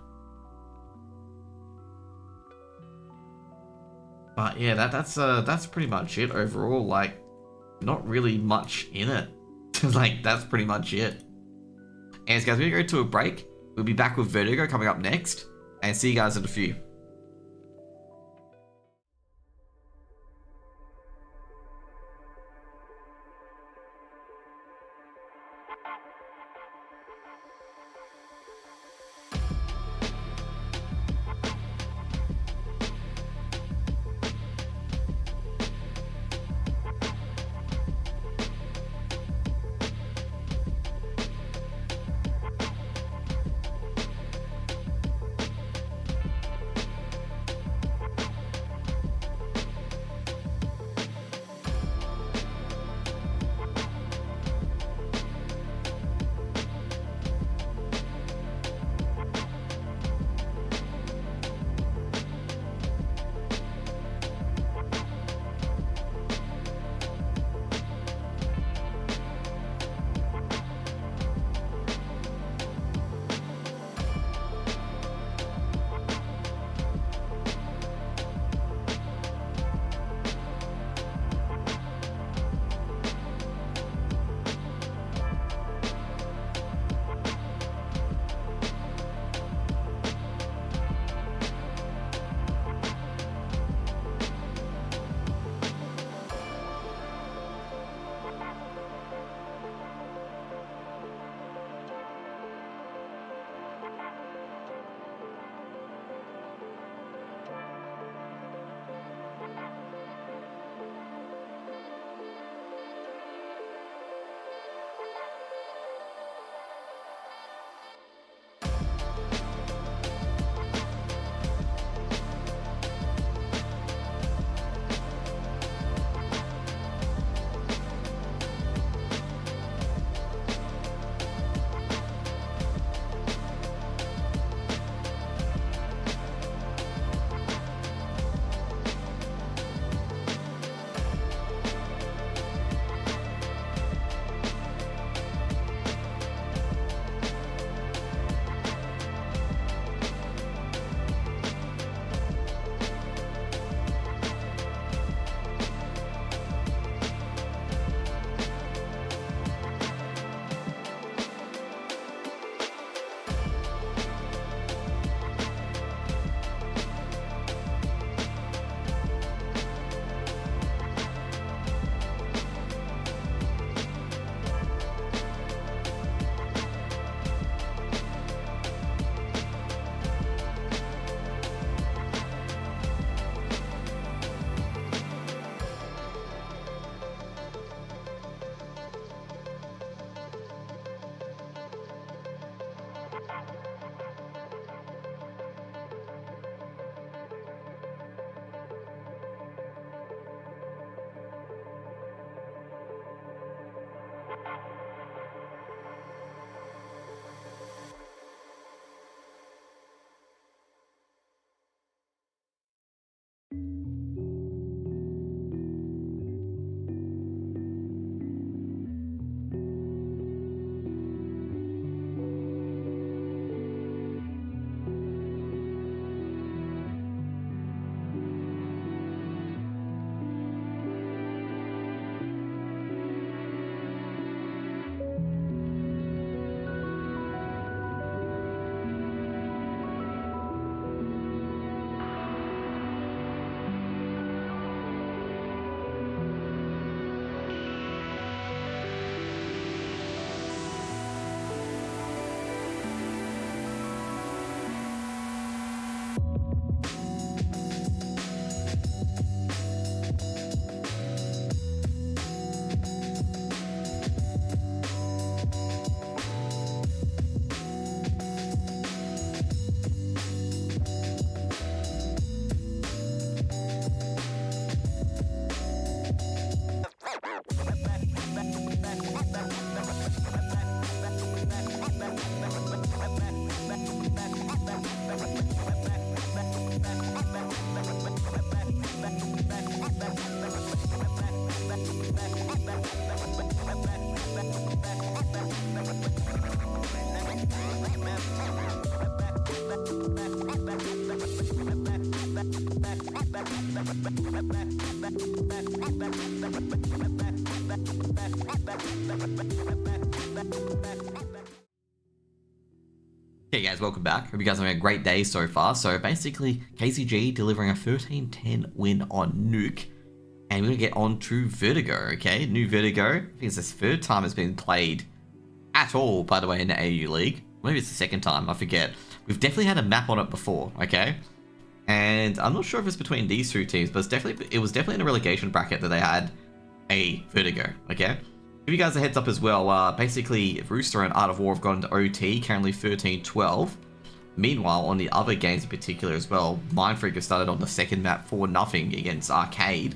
But yeah, that's pretty much it overall. Like, not really much in it. Like, that's pretty much it. Anyways, guys, we're going to go to a break. We'll be back with Vertigo coming up next. And see you guys in a few. Hey guys, welcome back. Hope you guys are having a great day so far. So basically, KZG delivering a 13-10 win on Nuke. And we're going to get on to Vertigo, okay? New Vertigo. I think it's the third time it's been played at all, by the way, in the AU League. Maybe it's the second time, I forget. We've definitely had a map on it before, okay? And I'm not sure if it's between these two teams, but it was definitely in a relegation bracket that they had a Vertigo, okay? Give you guys a heads up as well. Basically, Rooster and Art of War have gone into OT, currently 13-12. Meanwhile, on the other games in particular as well, Mindfreak have started on the second map 4-0 against Arcade.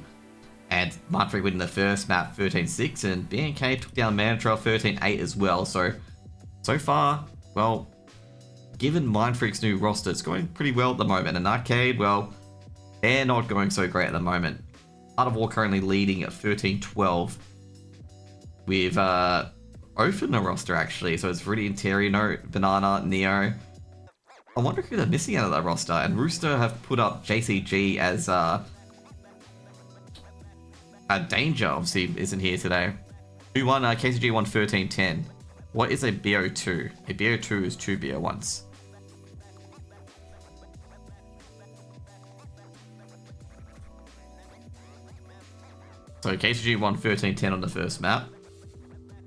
And Mindfreak winning the first map 13-6, and BNK took down Mantra 13-8 as well. So far, well, given Mindfreak's new roster, it's going pretty well at the moment. And Arcade, well, they're not going so great at the moment. Art of War currently leading at 13-12. With Oath in the roster, actually. So it's Rudy Interior, Banana, Neo. I wonder who they're missing out of that roster. And Rooster have put up JCG as a Danger, obviously, isn't here today. Who won? KZG won 13-10. What is a BO2? A BO2 is 2 BO1s. So KZG won 13-10 on the first map.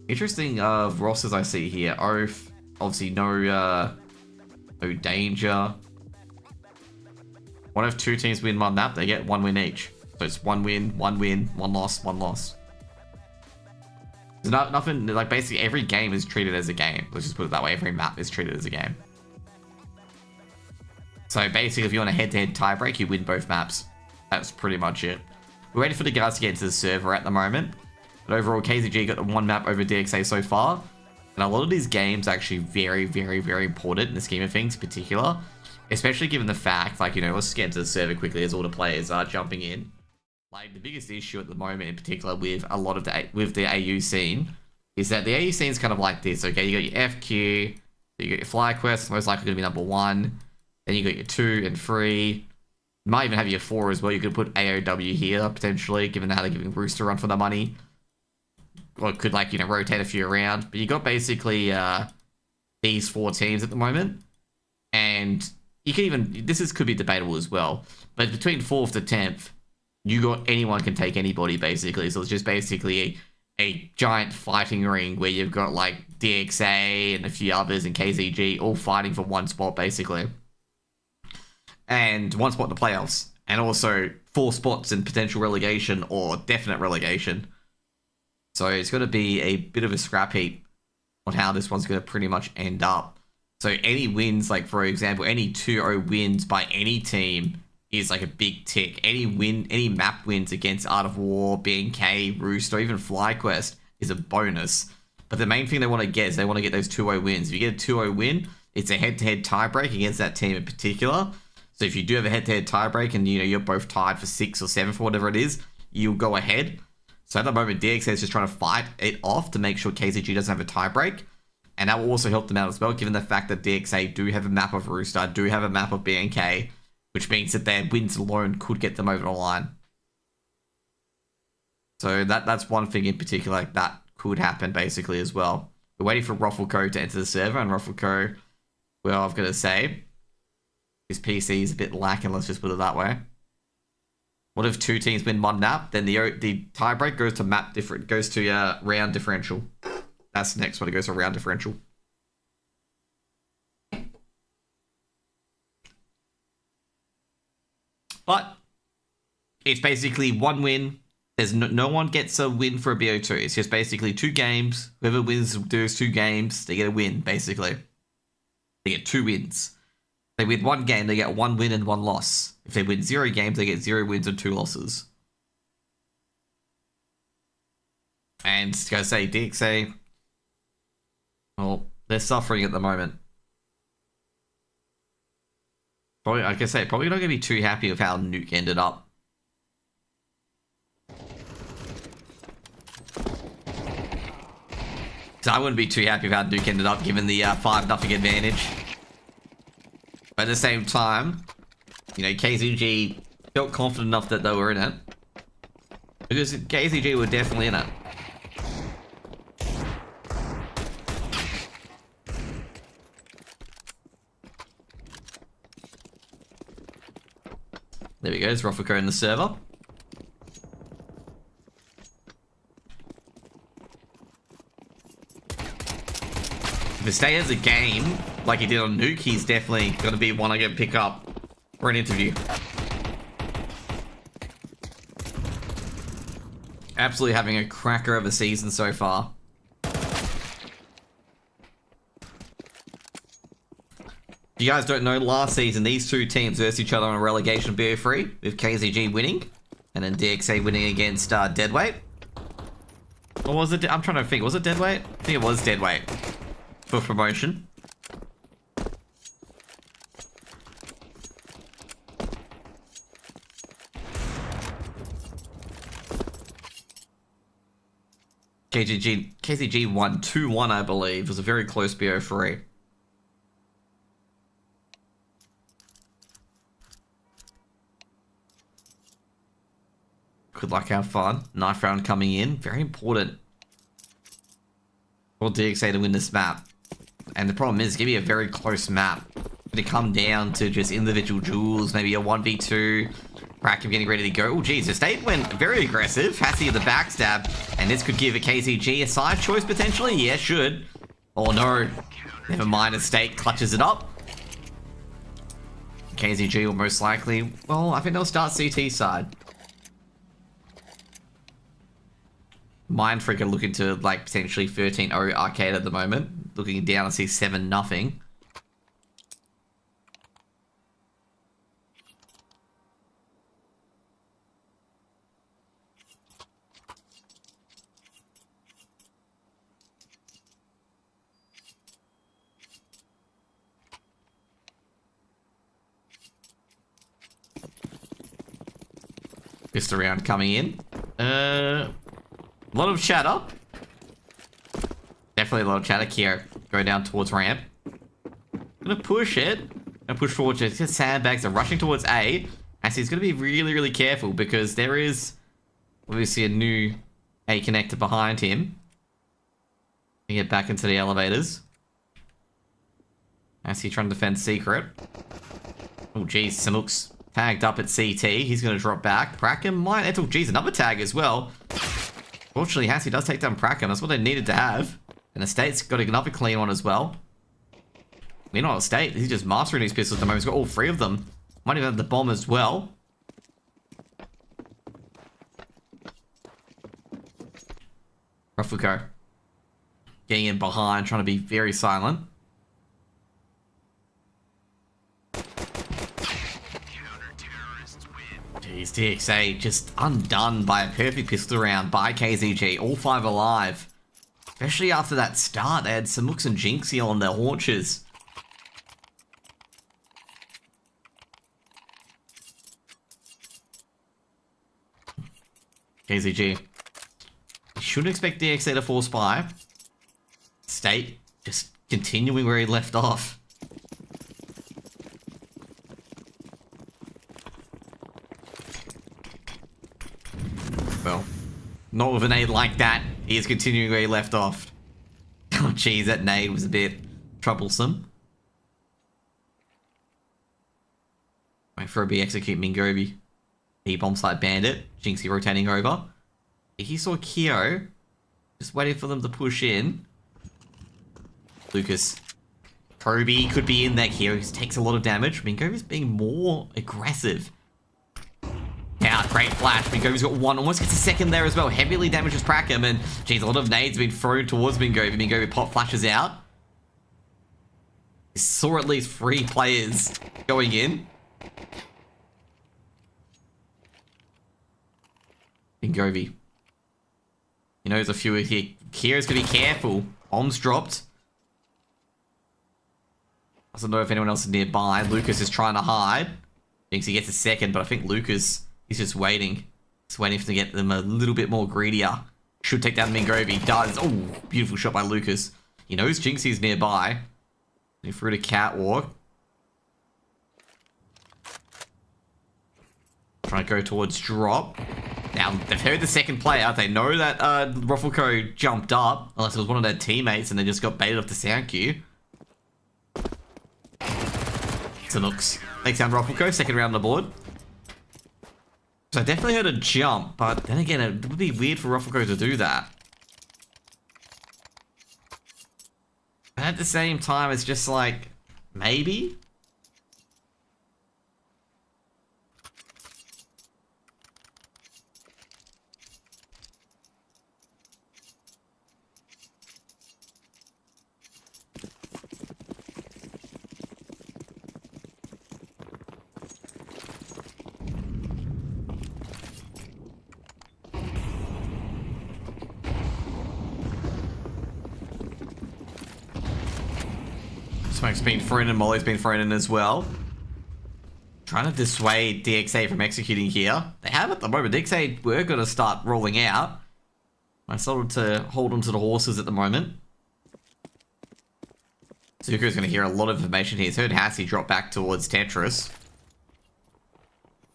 Interesting rosters I see here. Oath, obviously no Danger. One of two teams win one map, they get one win each. So it's one win, one loss, one loss. There's nothing, like basically every game is treated as a game. Let's just put it that way, every map is treated as a game. So basically if you want a head-to-head tiebreak, you win both maps. That's pretty much it. We're waiting for the guys to get into the server at the moment. But overall, KZG got the one map over DXA so far. And a lot of these games are actually very, very, very important in the scheme of things in particular. Especially given the fact, like, you know, let's get into the server quickly as all the players are jumping in. Like, the biggest issue at the moment in particular with a lot of the AU scene is that the AU scene is kind of like this, okay? You got your FQ, you got your FlyQuest, it's most likely going to be #1. Then you got your 2 and 3. You might even have your 4 as well. You could put AOW here, potentially, given how they're giving Rooster a run for the money. Or it could, like, you know, rotate a few around. But you got basically these 4 teams at the moment. And you can even, could be debatable as well. But between 4th to 10th, you got anyone can take anybody, basically. So it's just basically a giant fighting ring where you've got, like, DXA and a few others and KZG all fighting for one spot, basically. And one spot in the playoffs. And also 4 spots in potential relegation or definite relegation. So it's going to be a bit of a scrap heap on how this one's going to pretty much end up. So any wins, like for example, any 2-0 wins by any team is like a big tick. Any map wins against Art of War, BNK, Rooster, or even FlyQuest is a bonus. But the main thing they want to get is they want to get those 2-0 wins. If you get a 2-0 win, it's a head-to-head tiebreak against that team in particular. So if you do have a head-to-head tiebreak and you know you're both tied for 6th or 7th or whatever it is, you'll go ahead. So at the moment, DXA is just trying to fight it off to make sure KZG doesn't have a tiebreak. And that will also help them out as well, given the fact that DXA do have a map of Rooster, do have a map of BNK, which means that their wins alone could get them over the line. So that's one thing in particular that could happen basically as well. We're waiting for Ruffleco to enter the server, and Ruffleco, well, I've got to say, his PC is a bit lacking, let's just put it that way. What if 2 teams win one map? Then the tiebreak goes to round differential. That's the next one. It goes to round differential. But it's basically one win. There's no one gets a win for a BO2. It's just basically 2 games. Whoever wins those 2 games, they get a win, basically. They get 2 wins. They win 1 game, they get 1 win and 1 loss. If they win 0 games, they get 0 wins and 2 losses. And to say DXA, well, they're suffering at the moment. Probably, like I say, probably not going to be too happy with how Nuke ended up. So I wouldn't be too happy with how Nuke ended up, given the 5-0 advantage. But at the same time, you know, KZG felt confident enough that they were in it. Because KZG were definitely in it. There we go, there's Roffico in the server. If it stays as a game, like he did on Nuke, he's definitely going to be one I get pick up for an interview. Absolutely having a cracker of a season so far. If you guys don't know, last season, these two teams versed each other on a relegation BO3, with KZG winning, and then DXA winning against Deadweight. Or was it? I'm trying to think. Was it Deadweight? I think it was Deadweight for promotion. KZG won 2-1, I believe. It was a very close BO3. Good luck, have fun. Knife round coming in. Very important for DXA to win this map. And the problem is, it's going to be a very close map. It's going to come down to just individual duels, maybe a 1v2. Kraken getting ready to go. Oh, geez, the State went very aggressive. Hassie the backstab. And this could give a KZG a side choice, potentially. Yeah, should. Oh, no. Never mind, the State clutches it up. KZG will most likely... Well, I think they'll start CT side. Mindfreak are looking to, like, potentially 13-0 arcade at the moment. Looking down, I see 7-0. Pistol round coming in. A lot of chatter. Definitely a lot of chatter. Kier, go down towards ramp. Gonna push it. Gonna push forward. Just sandbags are rushing towards A. And so he's gonna be really, really careful because there is obviously a new A connector behind him. Get back into the elevators. As he trying to defend secret. Oh geez, Sanook's tagged up at CT. He's gonna drop back. Pracken might. Oh geez, another tag as well. Fortunately, Hassie does take down Pracken. That's what they needed to have. And the State's got another clean one as well. Meanwhile, State, he's just mastering these pistols at the moment. He's got all three of them. Might even have the bomb as well. Roffico getting in behind, trying to be very silent. Jeez, DXA just undone by a perfect pistol round by KZG. All five alive. Especially after that start, they had some looks and Jinxie on their haunches. KZG. You shouldn't expect DXA to force buy. State just continuing where he left off. Well, not with a nade like that. He is continuing where he left off. Oh jeez, that nade was a bit troublesome. Wait for a B execute Mingovi. He bomb site bandit. Jinxie rotating over. He saw Kyo. Just waiting for them to push in. Lucas. Kobe could be in there. Kyo takes a lot of damage. Mingovi's being more aggressive. Now, great flash. Mingovi's got one. Almost gets a second there as well. Heavily damages Prackham. And, geez, a lot of nades have been thrown towards Mingovi. Mingovi pop flashes out. He saw at least 3 players going in. Mingovi. He knows a few here. Kira's gonna be careful. Bombs dropped. Doesn't know if anyone else is nearby. Lucas is trying to hide. Thinks he gets a second, but I think Lucas is just waiting. He's waiting to get them a little bit more greedier. Should take down Mingovi. Does. Oh, beautiful shot by Lucas. He knows Jinxie's nearby. He threw to catwalk. Trying to go towards drop. Now, they've heard the second player. They know that Roffico jumped up. Unless it was one of their teammates and they just got baited off the sound cue. Sanooks takes down Roffico. Second round on the board. So I definitely heard a jump, but then again, it would be weird for Ruffleco to do that. And at the same time, it's just like, maybe? Smoke's been thrown in, Molly's been thrown in as well. Trying to dissuade DXA from executing here. They have at the moment. DXA were going to start rolling out. I started to hold on to the horses at the moment. Zuko's going to hear a lot of information here. He's heard Hassie drop back towards Tetris.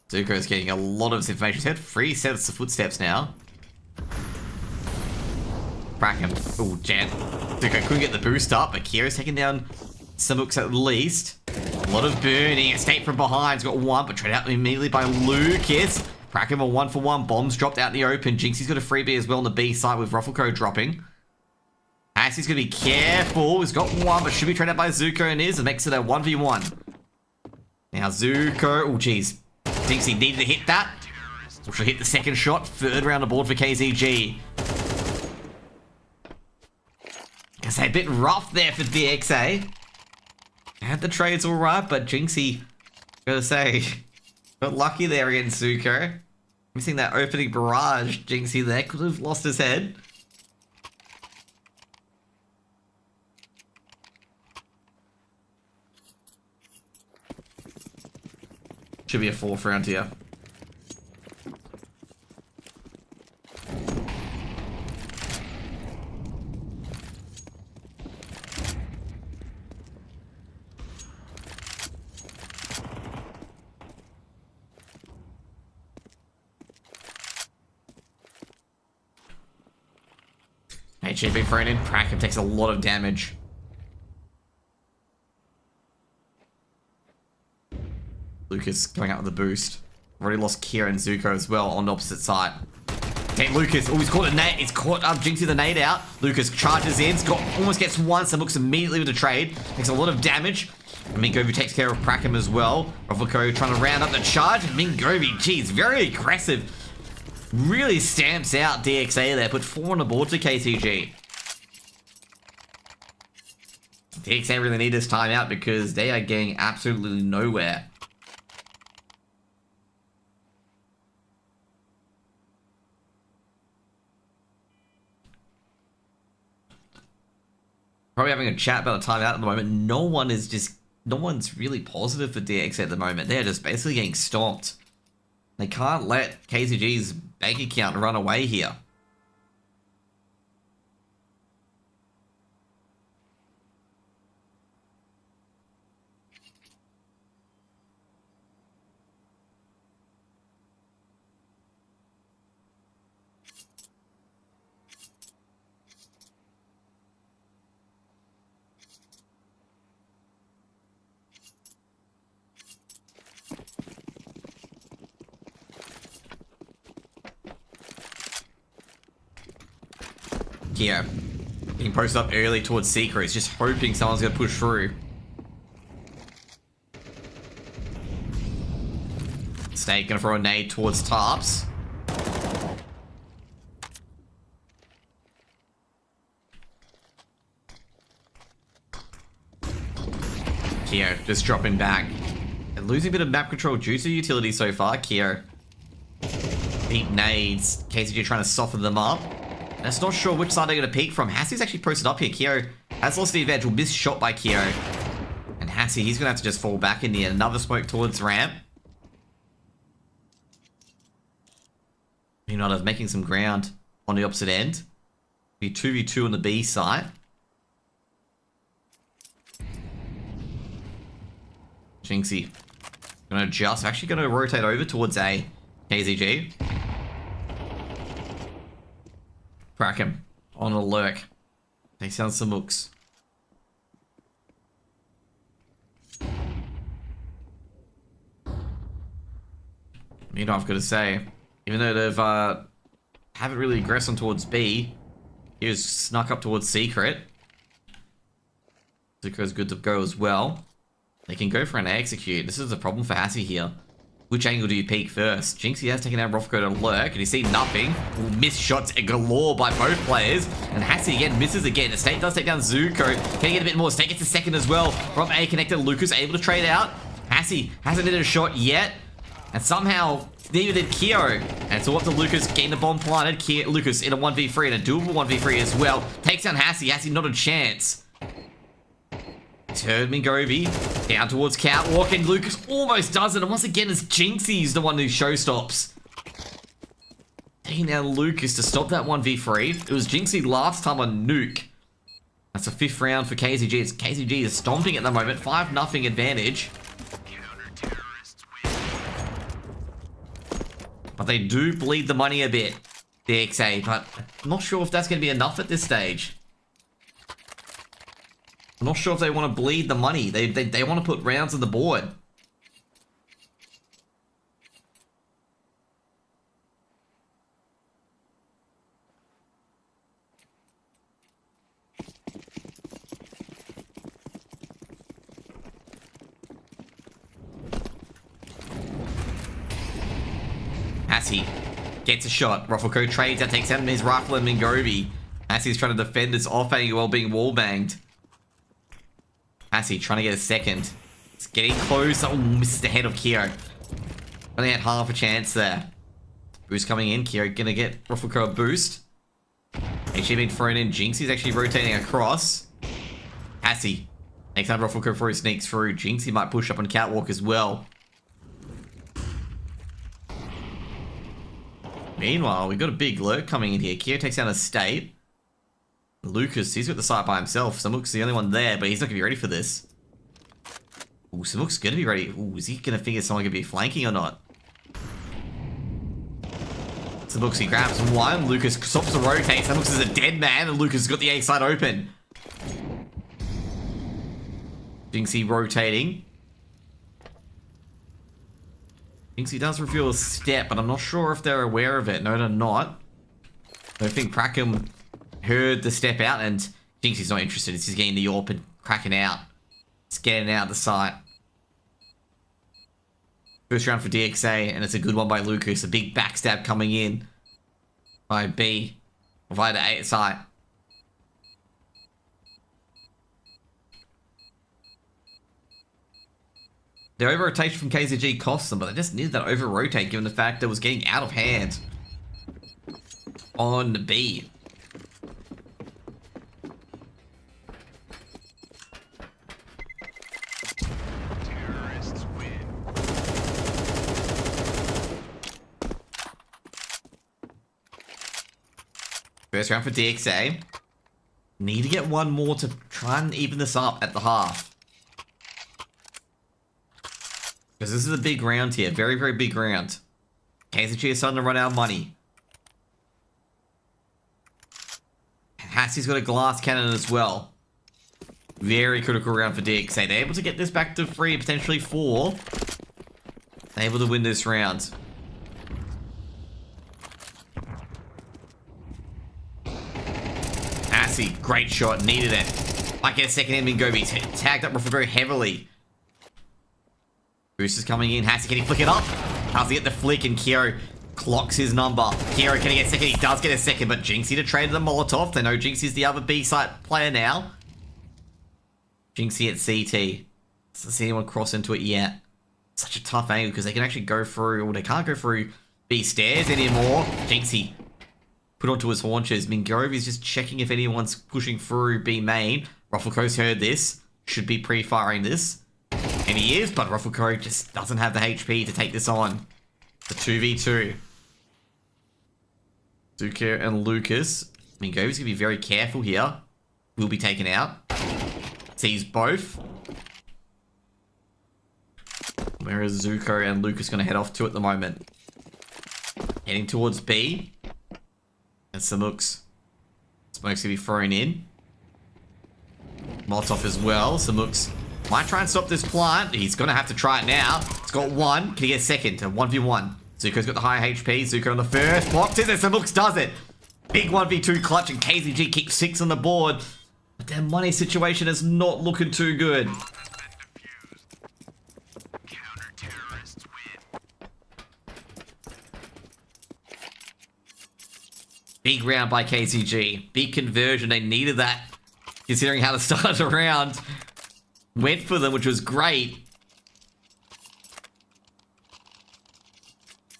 Zuko's getting a lot of this information. He's heard 3 sets of footsteps now. Crack him. Oh, Jet. Zuko couldn't get the boost up, but Kira's taking down some books at least. A lot of burning. Escape from behind. He's got 1, but trade out immediately by Lucas. Crack him a 1-for-1. Bombs dropped out in the open. Jinxie's got a freebie as well on the B side with Ruffleco dropping. Hassie's going to be careful. He's got 1, but should be traded out by Zuko and is. And makes it a 1v1. Now Zuko. Oh, jeez. Jinxie needed to hit that. Or she'll hit the second shot. 3rd round aboard for KZG. Gonna say a bit rough there for DXA. Had the trades alright, but Jinxie, gotta say, got lucky there against Zuko. Missing that opening barrage, Jinxie there could have lost his head. Should be a 4th round here. HG being thrown in. Prackham takes a lot of damage. Lucas going out with the boost. Already lost Kira and Zuko as well on the opposite side. Okay, Lucas. Oh, he's caught a nade. He's caught up Jinxie the nade out. Lucas charges in. Almost gets 1. So looks immediately with the trade. Takes a lot of damage. Mingovi takes care of Prackham as well. Ruffleco trying to round up the charge. Mingovi, geez, very aggressive. Really stamps out DXA there. Put 4 on the board for KZG. DXA really need this time out because they are getting absolutely nowhere. Probably having a chat about a timeout at the moment. No one's really positive for DXA at the moment. They're just basically getting stomped. They can't let KZG's bank account run away here. Here, being posted up early towards Secret. He's just hoping someone's going to push through. Snake going to throw a nade towards Tarps. Kyo just dropping back. And losing a bit of map control due to utility so far. Kyo. Deep nades. KZG trying to soften them up. And it's not sure which side they're going to peek from. Hassie's actually posted up here. Kyo has lost the advantage. Will miss shot by Kyo. And Hassie, he's going to have to just fall back in the end. Another smoke towards ramp. United making some ground on the opposite end. Be 2v2 on the B side. Jinxie. Gonna adjust. Actually gonna rotate over towards A. KZG. Crack him. On a lurk. Takes down some hooks. You know, I've got to say, even though they've haven't really aggressed on towards B, here's snuck up towards Secret. Zuko's good to go as well. They can go for an execute. This is a problem for Hassie here. Which angle do you peek first? Jinxie has taken out Rofko to lurk, and you see nothing. Ooh, missed shots galore by both players. And Hassie again misses again. Estate does take down Zuko. Can he get a bit more? Estate gets a second as well from A connector. Lucas able to trade out. Hassie hasn't hit a shot yet. And somehow, neither did Kyo. And so up to Lucas, getting the bomb planted. Lucas in a 1v3 and a doable 1v3 as well. Takes down Hassie. Hassie not a chance. Turn Mingovi down towards Catwalk, and Lucas almost does it. And once again, it's Jinxie's the one who showstops. Taking down Lucas to stop that 1v3. It was Jinxie last time on Nuke. That's a 5th round for KZG. It's KZG is stomping at the moment. 5-0 advantage. But they do bleed the money a bit, DXA. But I'm not sure if that's going to be enough at this stage. I'm not sure if they want to bleed the money. They want to put rounds on the board. Hassie gets a shot. Rufflecoat trades out, takes out his rifle and Mingovi. Hassie's trying to defend this off angle while being wallbanged. Hassie trying to get a second. It's getting close. Oh, missed the head of Kyo. Only had half a chance there. Boost coming in. Kyo gonna get Rufflecoat a boost. Actually being thrown in. Jinxie's actually rotating across. Hassie takes out Rufflecoat before he sneaks through. Jinxie might push up on Catwalk as well. Meanwhile, we've got a big lurk coming in here. Kyo takes down a state. Lucas, he's got the site by himself. Samuk's the only one there, but he's not going to be ready for this. Ooh, Samuk's going to be ready. Ooh, is he going to figure someone going to be flanking or not? Samuk's, he grabs one. Lucas stops to rotate. Samuk's is a dead man, and Lucas has got the A side open. Jinxie rotating. Jinxie does reveal a step, but I'm not sure if they're aware of it. No, they're not. I think Prackham heard the step out, and Jinxie's not interested. It's just getting the AWP and cracking out. It's getting out of the site. First round for DXA, and it's a good one by Lucas. A big backstab coming in by B via the A site. The over-rotation from KZG cost them, but they just needed that over-rotate given the fact that it was getting out of hand on B. First round for DXA. Need to get one more to try and even this up at the half. Because this is a big round here. Very, very big round. KZG is starting to run out of money. Hassie's got a glass cannon as well. Very critical round for DXA. They're able to get this back to 3, potentially 4. They're able to win this round. Hassie, great shot, needed it. Might get a second in. Mingovi tagged up very heavily. Boost is coming in. Hassie, can he flick it up? How's he get the flick? And Kyo clocks his number. Kyo, can he get a second? He does get a second, but Jinxie to trade the Molotov. They know Jinxie's the other B-site player now. Jinxie at CT. Doesn't see anyone cross into it yet. Such a tough angle because they can actually go through, or they can't go through B stairs anymore. Jinxie put onto his haunches. Mingovi's just checking if anyone's pushing through B main. Rufflecoat's heard this. Should be pre-firing this. And he is, but Rufflecoat just doesn't have the HP to take this on. The 2v2. Zuko and Lucas. Mingovi's going to be very careful here. Will be taken out. Sees both. Where is Zuko and Lucas going to head off to at the moment? Heading towards B. And Samuk's. Smoke's going to be thrown in. Molotov as well. Samuk's might try and stop this plant. He's going to have to try it now. It's got one. Can he get a second? A 1v1. Zuko's got the high HP. Zuko on the first. Blocks it, and Samux does it. Big 1v2 clutch, and KZG keeps 6 on the board. But their money situation is not looking too good. Big round by KZG. Big conversion. They needed that, considering how to start the round. Went for them, which was great.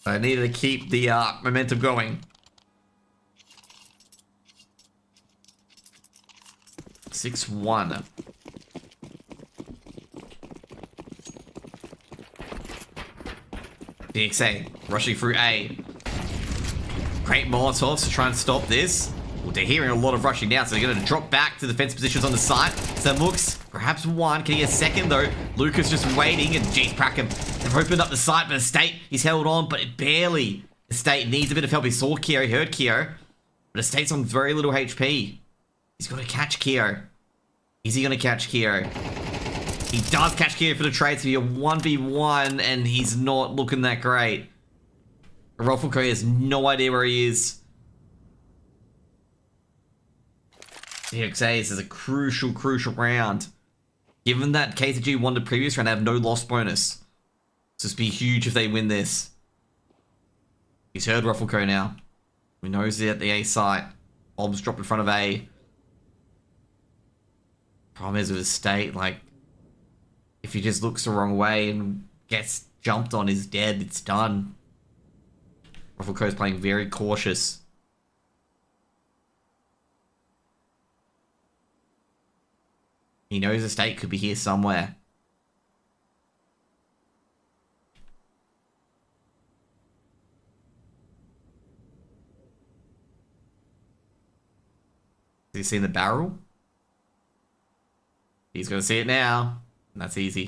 I needed to keep the momentum going. 6-1. DXA rushing through A. Great Molotovs to try and stop this. Well, they're hearing a lot of rushing now, so they're going to drop back to defense positions on the side. Samux, perhaps one. Can he get a second, though? Lucas just waiting, and jeez, Prackham. They've opened up the site, but Estate, he's held on, but it barely. Estate needs a bit of help. He saw Kyo, he heard Kyo, but Estate's on very little HP. He's got to catch Kyo. Is he going to catch Kyo? He does catch Kyo for the trade, so you're 1v1, and he's not looking that great. Ruffleco has no idea where he is. DXA, this is a crucial round. Given that KZG won the previous round, they have no loss bonus. So it's be huge if they win this. He's heard Ruffleco now. He knows they're at the A site. Bob's dropped in front of A. Problem is with his state, like, if he just looks the wrong way and gets jumped on, is dead, it's done. Ruffleco's playing very cautious. He knows the state could be here somewhere. Has he seen the barrel? He's gonna see it now. And that's easy.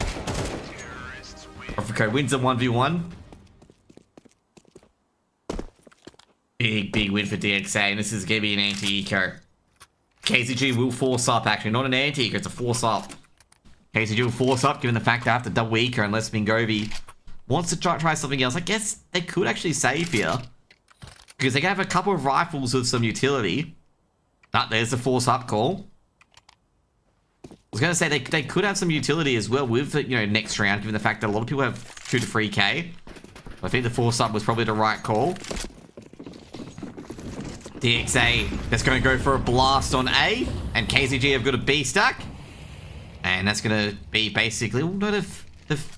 Ruffleco wins a 1v1. Big win for DXA, and this is gonna be an anti-eco. KZG will force up, actually. Not an anti-eco, it's a force up. KZG will force up, given the fact they have to double eco unless Mingovi wants to try something else. I guess they could actually save here, because they can have a couple of rifles with some utility. But there's the force up call. I was going to say they could have some utility as well with, you know, next round, given the fact that a lot of people have 2 to 3k. I think the force up was probably the right call. DXA, that's going to go for a blast on A, and KZG have got a B stack. And that's going to be basically, oh no, they've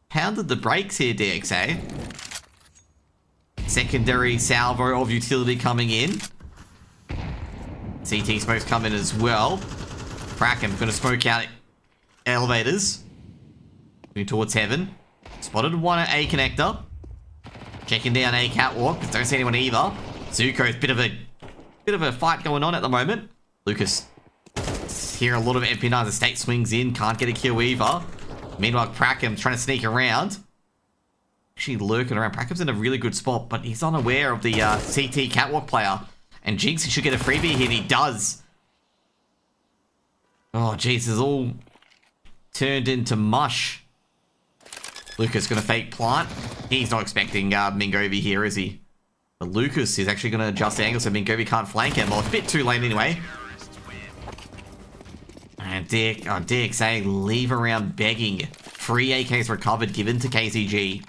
pounded the brakes here, DXA. Secondary salvo of utility coming in. CT smokes come in as well. Prackham going to smoke out elevators. Moving towards heaven. Spotted one at A connector. Checking down A catwalk, but don't see anyone either. Zuko's bit of a fight going on at the moment. Lucas hearing a lot of MP9s. The state swings in, can't get a kill either. Meanwhile, Prackham trying to sneak around. Actually lurking around. Prackham's in a really good spot, but he's unaware of the CT catwalk player. And Jinx, he should get a freebie here, and he does. Oh, jeez, this is all turned into mush. Lucas gonna fake plant. He's not expecting Mingovi here, is he? But Lucas is actually gonna adjust the angle so Mingovi can't flank him. Well, it's a bit too late anyway. And DXA leave around begging. 3 AKs recovered, given to KZG.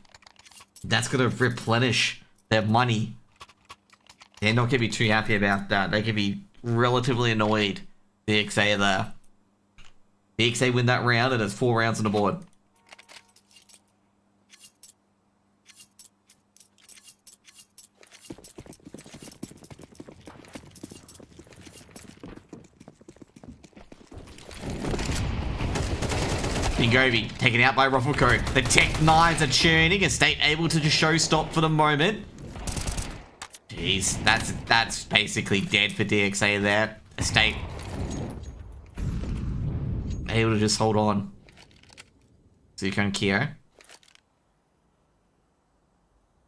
That's gonna replenish their money. They're not gonna be too happy about that. They could be relatively annoyed. DXA there. DXA win that round, and it's 4 rounds on the board. Mingovi taken out by Ruffleco. The Tech 9s are churning. Estate able to just show stop for the moment. Jeez, that's basically dead for DXA there. Estate able to just hold on. Zuko and Kyo.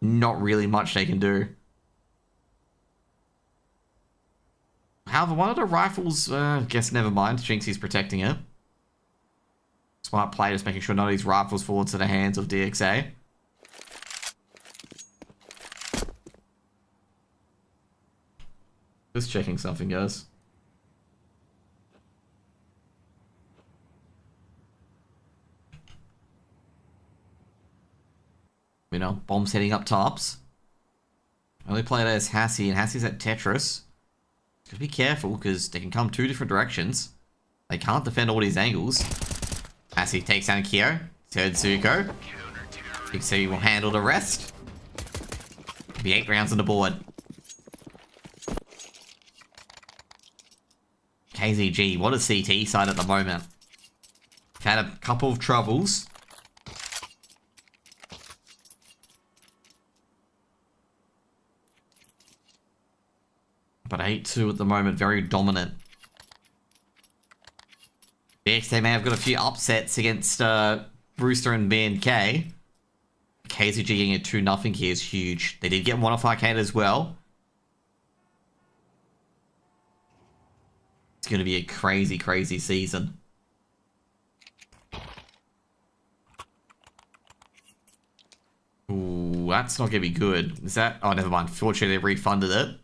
Not really much they can do. However, one of the rifles, guess never mind. Jinxie's protecting it. Smart play, just making sure none of these rifles fall into the hands of DXA. Just checking something, guys. You know, bombs heading up tops. Only player as Hassie, and Hassie's at Tetris. Gotta be careful, because they can come two different directions. They can't defend all these angles. Hassie takes down Kyo. Third Zuko. DXA will handle the rest. Be 8 rounds on the board. KZG, what a CT side at the moment. Had a couple of troubles. But 8-2 at the moment, very dominant. DXA may have got a few upsets against Brewster and B&K. KZG getting a 2-0 here is huge. They did get one off Arcade as well. It's going to be a crazy, crazy season. Ooh, that's not going to be good. Is that? Oh, never mind. Fortunately, they refunded it. I was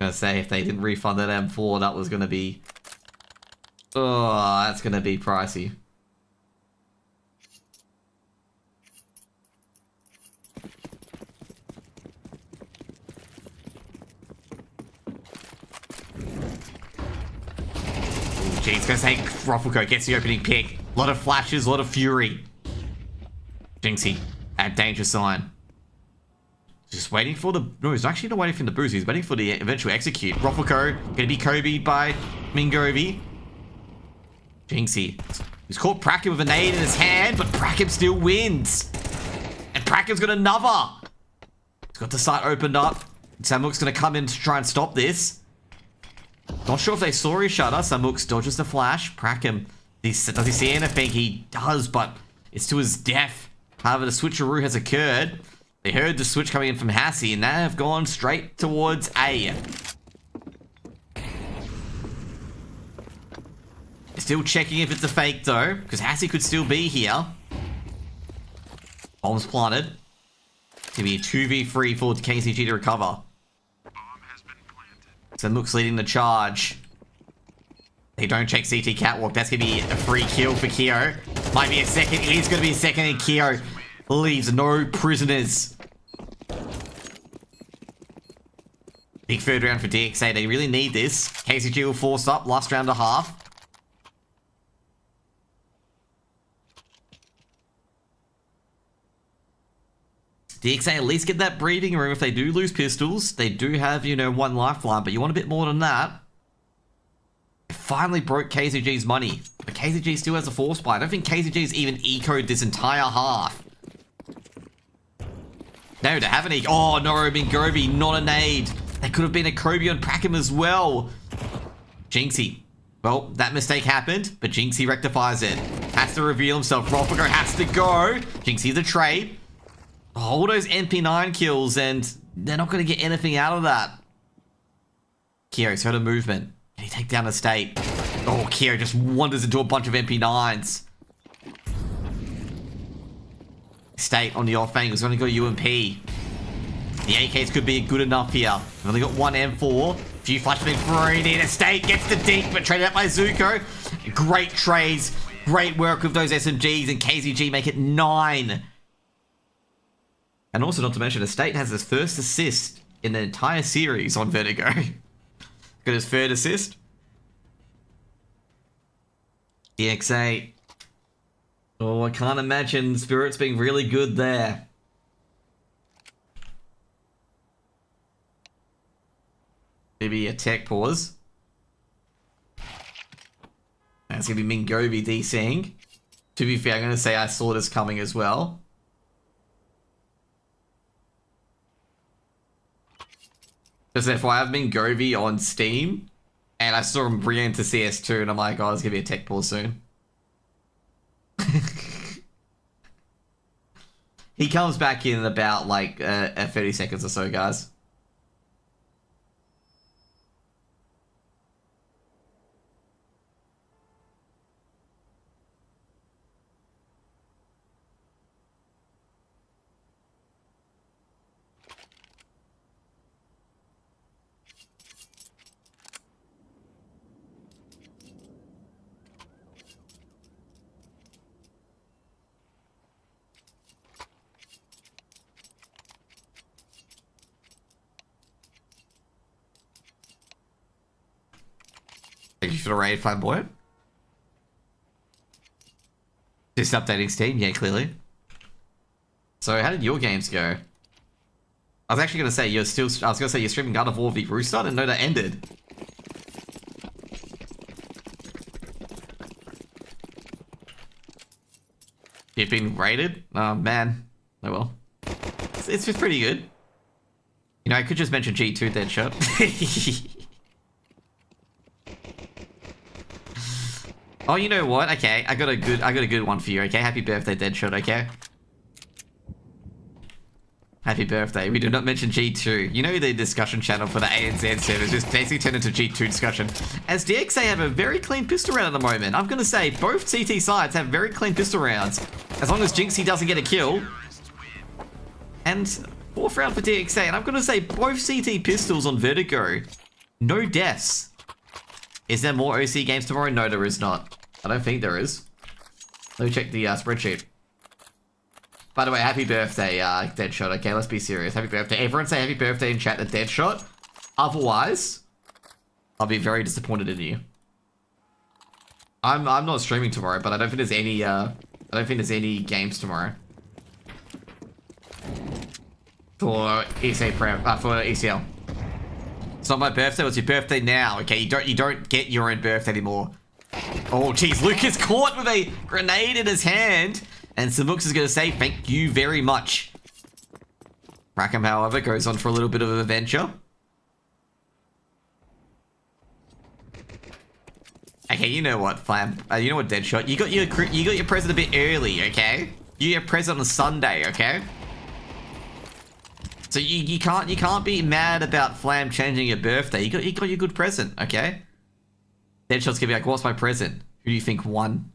going to say, if they didn't refund that M4, that was going to be... Oh, that's going to be pricey. Jeez, gonna say Rufflecoat gets the opening pick. A lot of flashes, a lot of fury. Jinxie at danger sign. Just waiting for the... No, he's actually not waiting for the boost. He's waiting for the eventual execute. Rufflecoat gonna be Kobe'd by Mingovi. Jinxie. He's caught Prakim with a nade in his hand, but Prakim still wins. And Prakim's got another. He's got the site opened up. Samuk's gonna come in to try and stop this. Not sure if they saw his shutter. Samuk dodges the flash. Prakim, does he see anything? He does, but it's to his death. However, the switcheroo has occurred. They heard the switch coming in from Hassie, and they have gone straight towards A. Still checking if it's a fake, though, because Hassie could still be here. Bombs planted. It's going to be a 2v3 for KZG to recover. Samuk's leading the charge. They don't check CT Catwalk. That's going to be a free kill for Kyo. Might be a second. It is going to be a second, and Kyo leaves no prisoners. Big third round for DXA. They really need this. KCG will force up. Last round and a half. DXA at least get that breathing room if they do lose pistols. They do have, you know, one lifeline, but you want a bit more than that. It finally broke KZG's money. But KZG still has a force buy. I don't think KZG's even ecoed this entire half. No, they haven't ecoed. Oh, no, Mingovi, not a nade. That could have been a Kobe on Prakim as well. Jinxie. Well, that mistake happened, but Jinxie rectifies it. Has to reveal himself. Rolfigo has to go. Jinxie's a trade. All those MP9 kills, and they're not going to get anything out of that. Kyo's heard a movement. Can he take down the state? Oh, Kyo just wanders into a bunch of MP9s. State on the off angle is going to go UMP. The AKs could be good enough here. We've only got one M4. Few flash been thrown in. State gets the dink, but traded out by Zuko. Great trades. Great work with those SMGs, and KZG make it 9. And also, not to mention, Estate has his first assist in the entire series on Vertigo. Got his third assist. DXA. Oh, I can't imagine Spirits being really good there. Maybe a tech pause. That's going to be Mingovi DCing. To be fair, I'm going to say I saw this coming as well. Just if I have Mingovi on Steam, and I saw him bring into CS2, and I'm like, oh, there's going to be a tech pause soon. He comes back in about, like, 30 seconds or so, guys. Thank you for the raid, Flamboyant. Just updating Steam, yeah, clearly. So, how did your games go? I was actually gonna say you're streaming God of War v Rooster. I didn't know that ended. You've been raided? Oh man. Oh well. It's just pretty good. You know, I could just mention G2 Deadshot. Oh, you know what? Okay, I got a good one for you. Okay, happy birthday, Deadshot. Okay. Happy birthday. We do not mention G2. You know, the discussion channel for the ANZ servers just basically turned into G2 discussion. As DXA have a very clean pistol round at the moment. I'm going to say both CT sides have very clean pistol rounds. As long as Jinxie doesn't get a kill. And 4th round for DXA. And I'm going to say both CT pistols on Vertigo. No deaths. Is there more OC games tomorrow? No, there is not. I don't think there is. Let me check the spreadsheet. By the way, happy birthday, Deadshot. Okay, let's be serious. Happy birthday. Everyone say happy birthday in chat to Deadshot. Otherwise, I'll be very disappointed in you. I'm not streaming tomorrow, but I don't think there's any games tomorrow for ESA prep for ECL. It's not my birthday. It's your birthday now. Okay, you don't get your own birthday anymore. Oh, jeez, Luke is caught with a grenade in his hand. And Samux is going to say, thank you very much. Rackham, however, goes on for a little bit of an adventure. Okay, you know what, Flam? You know what, Deadshot? You got your present a bit early, okay? You got your present on a Sunday, okay? So you can't be mad about Flam changing your birthday. You got your good present, okay? Deadshot's gonna be like, what's my present? Who do you think won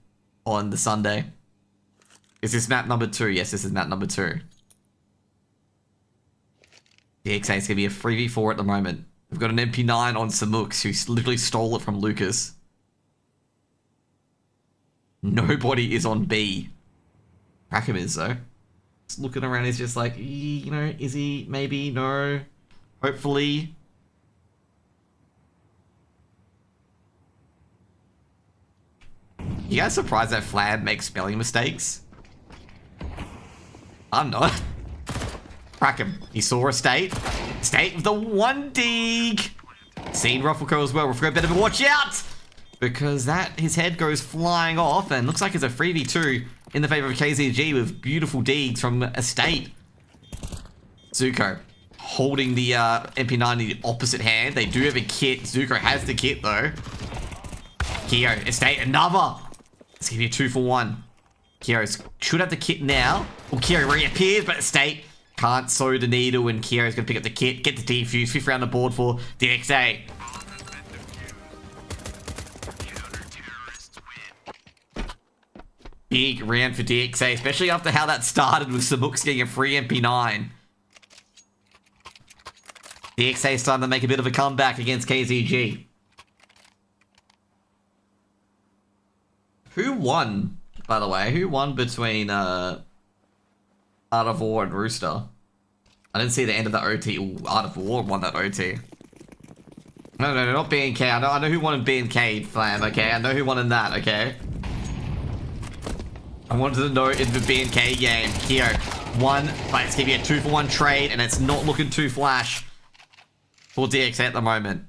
on the Sunday? Is this map number 2? Yes, this is map number 2. DXA is going to be a 3v4 at the moment. We've got an MP9 on Samux, who literally stole it from Lucas. Nobody is on B. Rackham is, though. Just looking around, he's just like, you know, is he? Maybe? No. Hopefully. You guys surprised that Flab makes spelling mistakes? I'm not. Rackham, he saw a state. State with the 1 dig. Seen Ruffleco as well. Ruffleco better watch out! Because his head goes flying off and looks like it's a 3v2 in the favor of KZG with beautiful digs from Estate. Zuko holding the MP9 in the opposite hand. They do have a kit. Zuko has the kit though. Kyo, Estate, another. It's gonna be a 2-for-1. Kyo should have the kit now. Well, Kyo reappears, but Estate can't sew the needle, and Kyo's gonna pick up the kit, get the defuse, 5th round the board for DXA. Big round for DXA, especially after how that started with Samux getting a free MP9. DXA starting to make a bit of a comeback against KZG. Who won, by the way? Who won between Art of War and Rooster? I didn't see the end of the OT. Ooh, Art of War won that OT. No, not BNK. I know who won in BNK, Flam, okay? I know who won in that, okay? I wanted to know in the BNK game. Kyo won, but it's gonna be a 2-for-1 trade, and it's not looking too flash for DXA at the moment.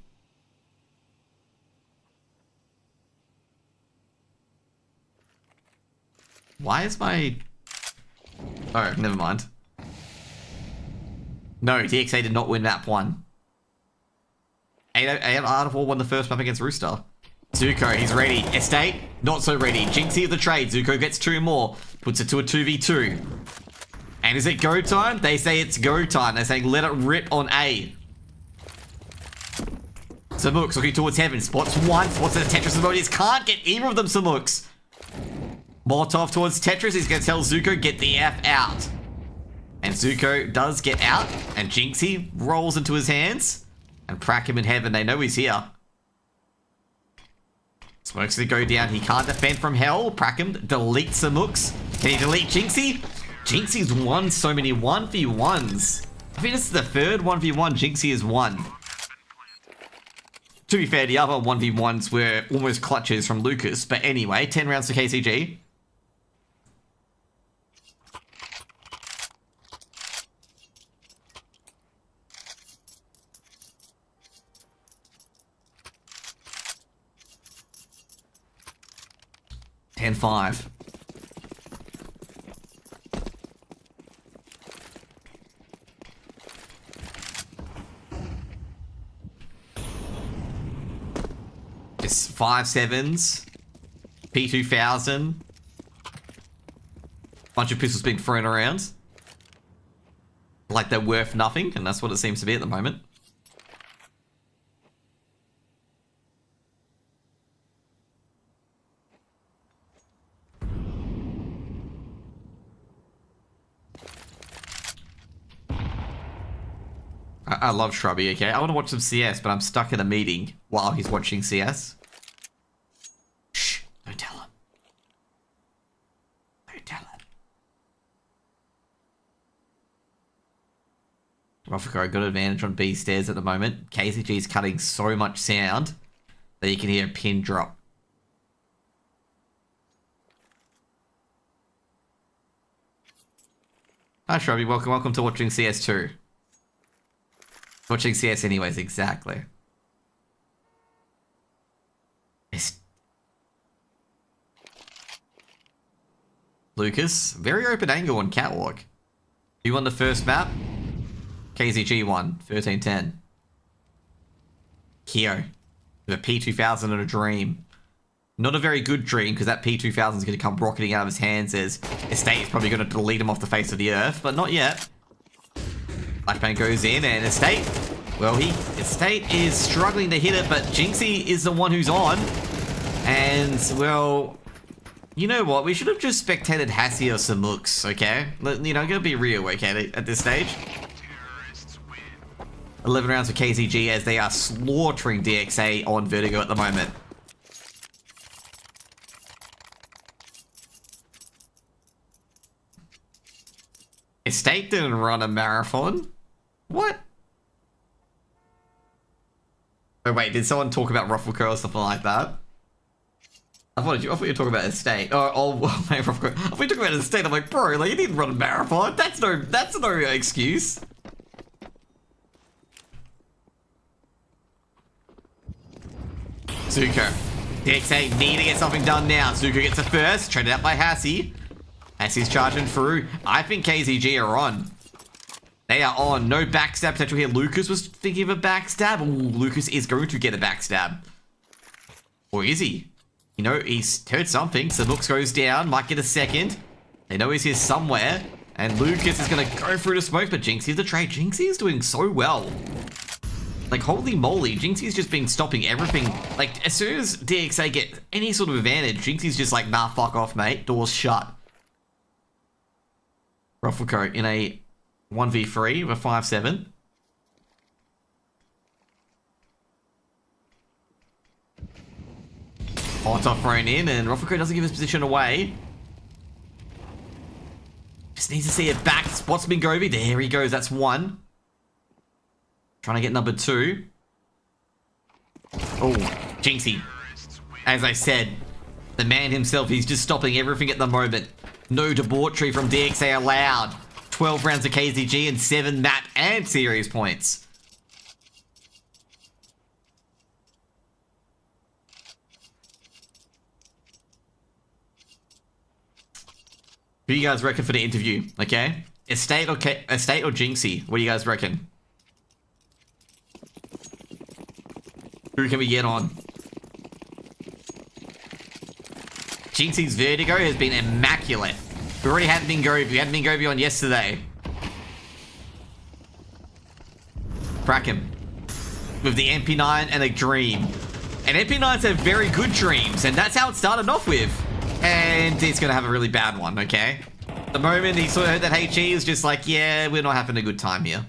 Why is my... Oh, never mind. No, DXA did not win map 1. Art of War won the first map against Rooster. Zuko, he's ready. Estate, not so ready. Jinxie of the trade. Zuko gets 2 more. Puts it to a 2v2. And is it go time? They say it's go time. They're saying let it rip on A. Samux looking towards heaven. Spots one. Spots the Tetris emojis. Can't get either of them, Samux. Molotov towards Tetris. He's going to tell Zuko, get the F out. And Zuko does get out. And Jinxie rolls into his hands. And crack him in heaven. They know he's here. Smoke's going to go down. He can't defend from hell. Prackham deletes Samux. Can he delete Jinxie? Jinxie's won so many 1v1s. I think this is the third 1v1 Jinxie has won. To be fair, the other 1v1s were almost clutches from Lucas. But anyway, 10 rounds to KZG. $10-5. It's 5-7s. P2000. Bunch of pistols being thrown around. Like they're worth nothing, and that's what it seems to be at the moment. I love Shrubby, okay? I want to watch some CS, but I'm stuck in a meeting while he's watching CS. Shh, don't tell him. Don't tell him. Roffico, good advantage on B stairs at the moment. KZG's cutting so much sound that you can hear a pin drop. Hi Shrubby, welcome to watching CS2. Watching CS anyways, exactly. Lucas, very open angle on Catwalk. You won the first map? KZG won, 13-10. Keo, with a P2000 and a dream. Not a very good dream, because that P2000 is going to come rocketing out of his hands as Estate is probably going to delete him off the face of the earth, but not yet. Flashbang goes in, and Estate, well, Estate is struggling to hit it, but Jinxie is the one who's on. And, well, you know what? We should have just spectated Hassie or some looks, okay? You know, I'm gonna be real, okay, at this stage. 11 rounds for KZG as they are slaughtering DXA on Vertigo at the moment. Estate didn't run a marathon? What? Oh wait, did someone talk about Ruffleco or something like that? I thought you were talking about Estate. Oh, wait, Ruffleco. I thought you were talking about Estate. I'm like, bro, like, you didn't run a marathon. That's no excuse. Zuko. DXA need to get something done now. Zuko gets the first, traded out by Hassie. Hassie's charging through. I think KZG are on. They are on. No backstab potential here. Lucas was thinking of a backstab. Ooh, Lucas is going to get a backstab. Or is he? You know, he's heard something. So Looks goes down. Might get a second. They know he's here somewhere. And Lucas is going to go through the smoke. But Jinxie's the trade. Jinxie is doing so well. Like, holy moly. Jinxie's just been stopping everything. Like, as soon as DXA get any sort of advantage, Jinxie's just like, nah, fuck off, mate. Door's shut. Rufflecoat in a 1v3 with a 5-7. Molotov thrown in, and Rufflecoat doesn't give his position away. Just needs to see it back. Spots Mingovi. There he goes. That's one. Trying to get number two. Oh, Jinxie. As I said, the man himself, he's just stopping everything at the moment. No debauchery from DXA allowed. 12 rounds of KZG and 7 map and series points. Who do you guys reckon for the interview? Okay, Estate or Jinxie? What do you guys reckon? Who can we get on? Jinxie's Vertigo has been immaculate. We already had Mingovi. We had Mingovi on yesterday. Crack him. With the MP9 and a dream. And MP9s have very good dreams, and that's how it started off with. And he's going to have a really bad one, okay? The moment he sort of heard that HE was just like, yeah, we're not having a good time here.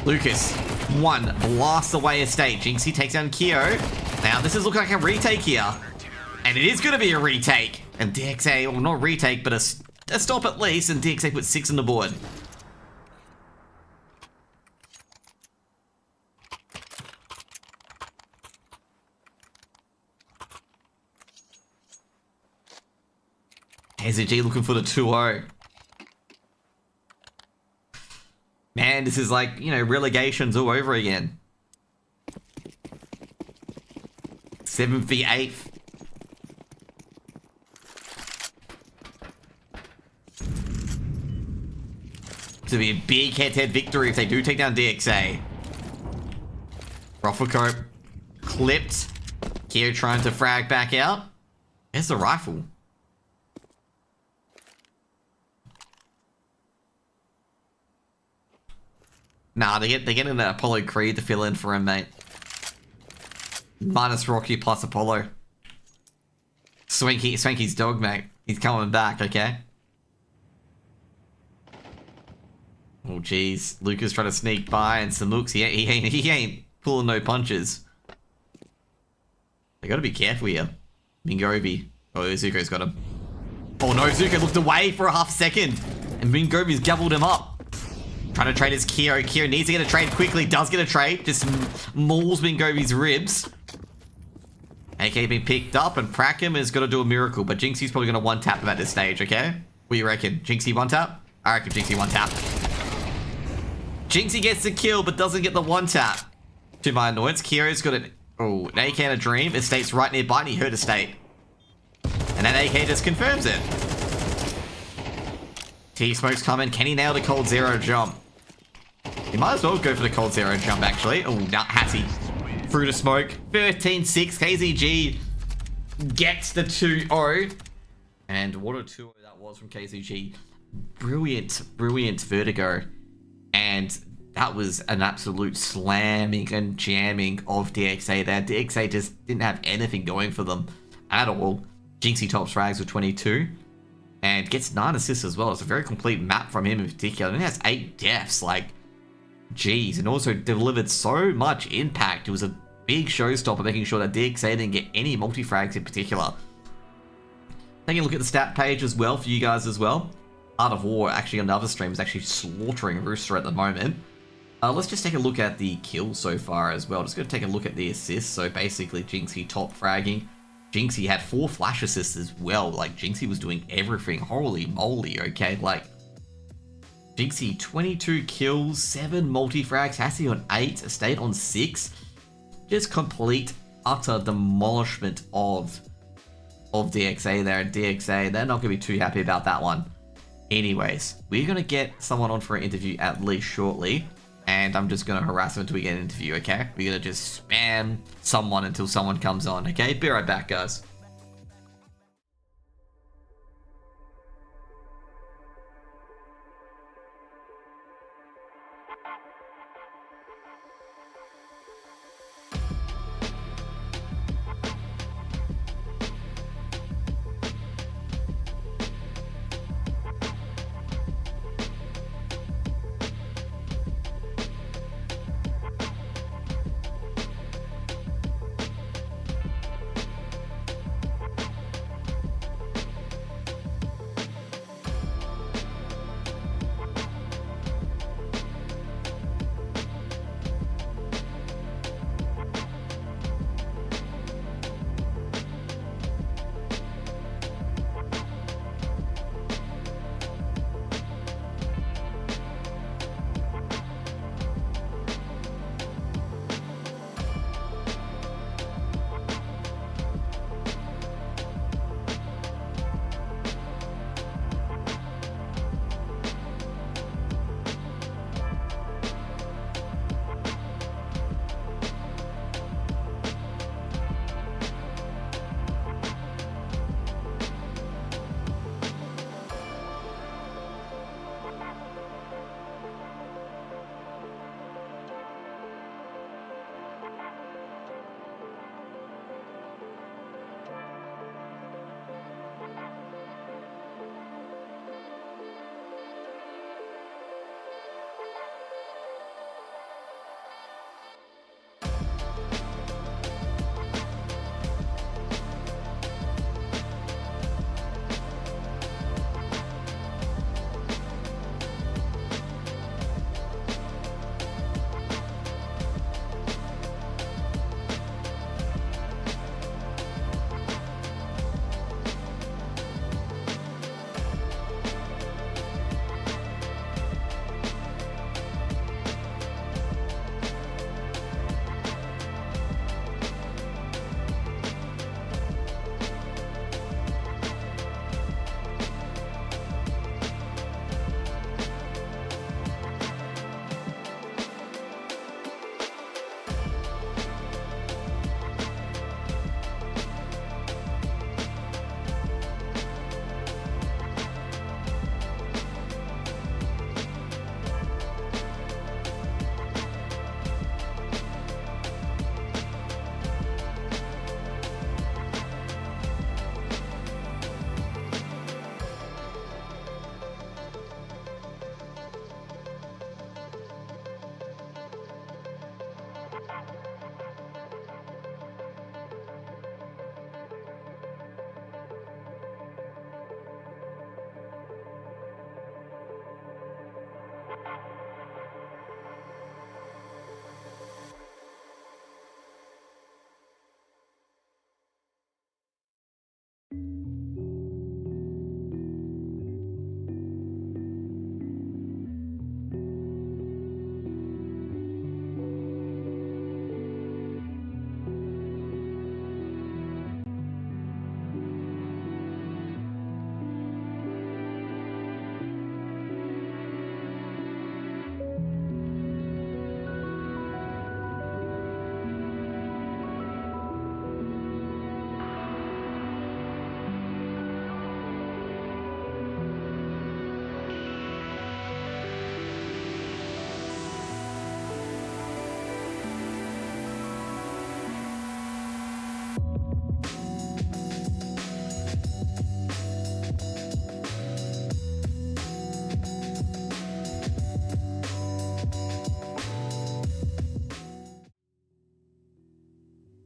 Lucas, one, blasts away Estate. Jinxie takes down Keo. Now, this is looking like a retake here. And it is going to be a retake. And DXA, well, not retake, but a stop at least. And DXA puts 6 on the board. KZG looking for the 2-0. Man, this is like, you know, relegations all over again. 7th v 8th. To be a big head-to-head victory if they do take down DXA. Roffelcoat clipped. Keo trying to frag back out. There's the rifle. Nah, they're getting an Apollo Creed to fill in for him, mate. Minus Rocky plus Apollo. Swanky's dog, mate. He's coming back, okay? Oh, jeez. Luca's trying to sneak by, and Samuk's, he ain't pulling no punches. They gotta be careful here. Mingovi. Oh, Zuko's got him. Oh no, Zuko looked away for a half second, and Mingovi's gobbled him up. Trying to trade his Kyo. Kyo needs to get a trade quickly. Does get a trade. Just mauls Mingovi's ribs. AK being picked up, and Prackham is going to do a miracle, but Jinxie's probably going to one-tap him at this stage, okay? What do you reckon? Jinxie one-tap? I reckon Jinxie one-tap. Jinxie gets the kill, but doesn't get the one-tap. To my annoyance, Kyo's got an AK and a dream. Estate's right nearby, and he heard Estate. And then AK just confirms it. T-Smoke's coming. Can he nail the cold zero jump? He might as well go for the cold zero jump, actually. Oh, now Hattie through the smoke. 13-6. KZG gets the 2-0. And what a 2-0 that was from KZG. Brilliant, brilliant vertigo. And that was an absolute slamming and jamming of DXA there. DXA just didn't have anything going for them at all. Jinxie tops frags with 22. And gets 9 assists as well. It's a very complete map from him in particular. And he has 8 deaths. Like, geez. And also delivered so much impact. It was a big showstopper, making sure that DXA didn't get any multi-frags in particular. Taking a look at the stat page as well for you guys as well. Art of War, actually on the other stream, is actually slaughtering Rooster at the moment. Let's just take a look at the kills so far as well. Just going to take a look at the assists. So basically, Jinxie top fragging. Jinxie had 4 flash assists as well. Like, Jinxie was doing everything. Holy moly, okay? Like, Jinxie, 22 kills, 7 multi-frags, Hassie on 8, Estate on 6. Just complete, utter demolishment of DXA there. And DXA, they're not going to be too happy about that one. Anyways, we're going to get someone on for an interview at least shortly. And I'm just going to harass them until we get an interview, okay? We're going to just spam someone until someone comes on, okay? Be right back, guys.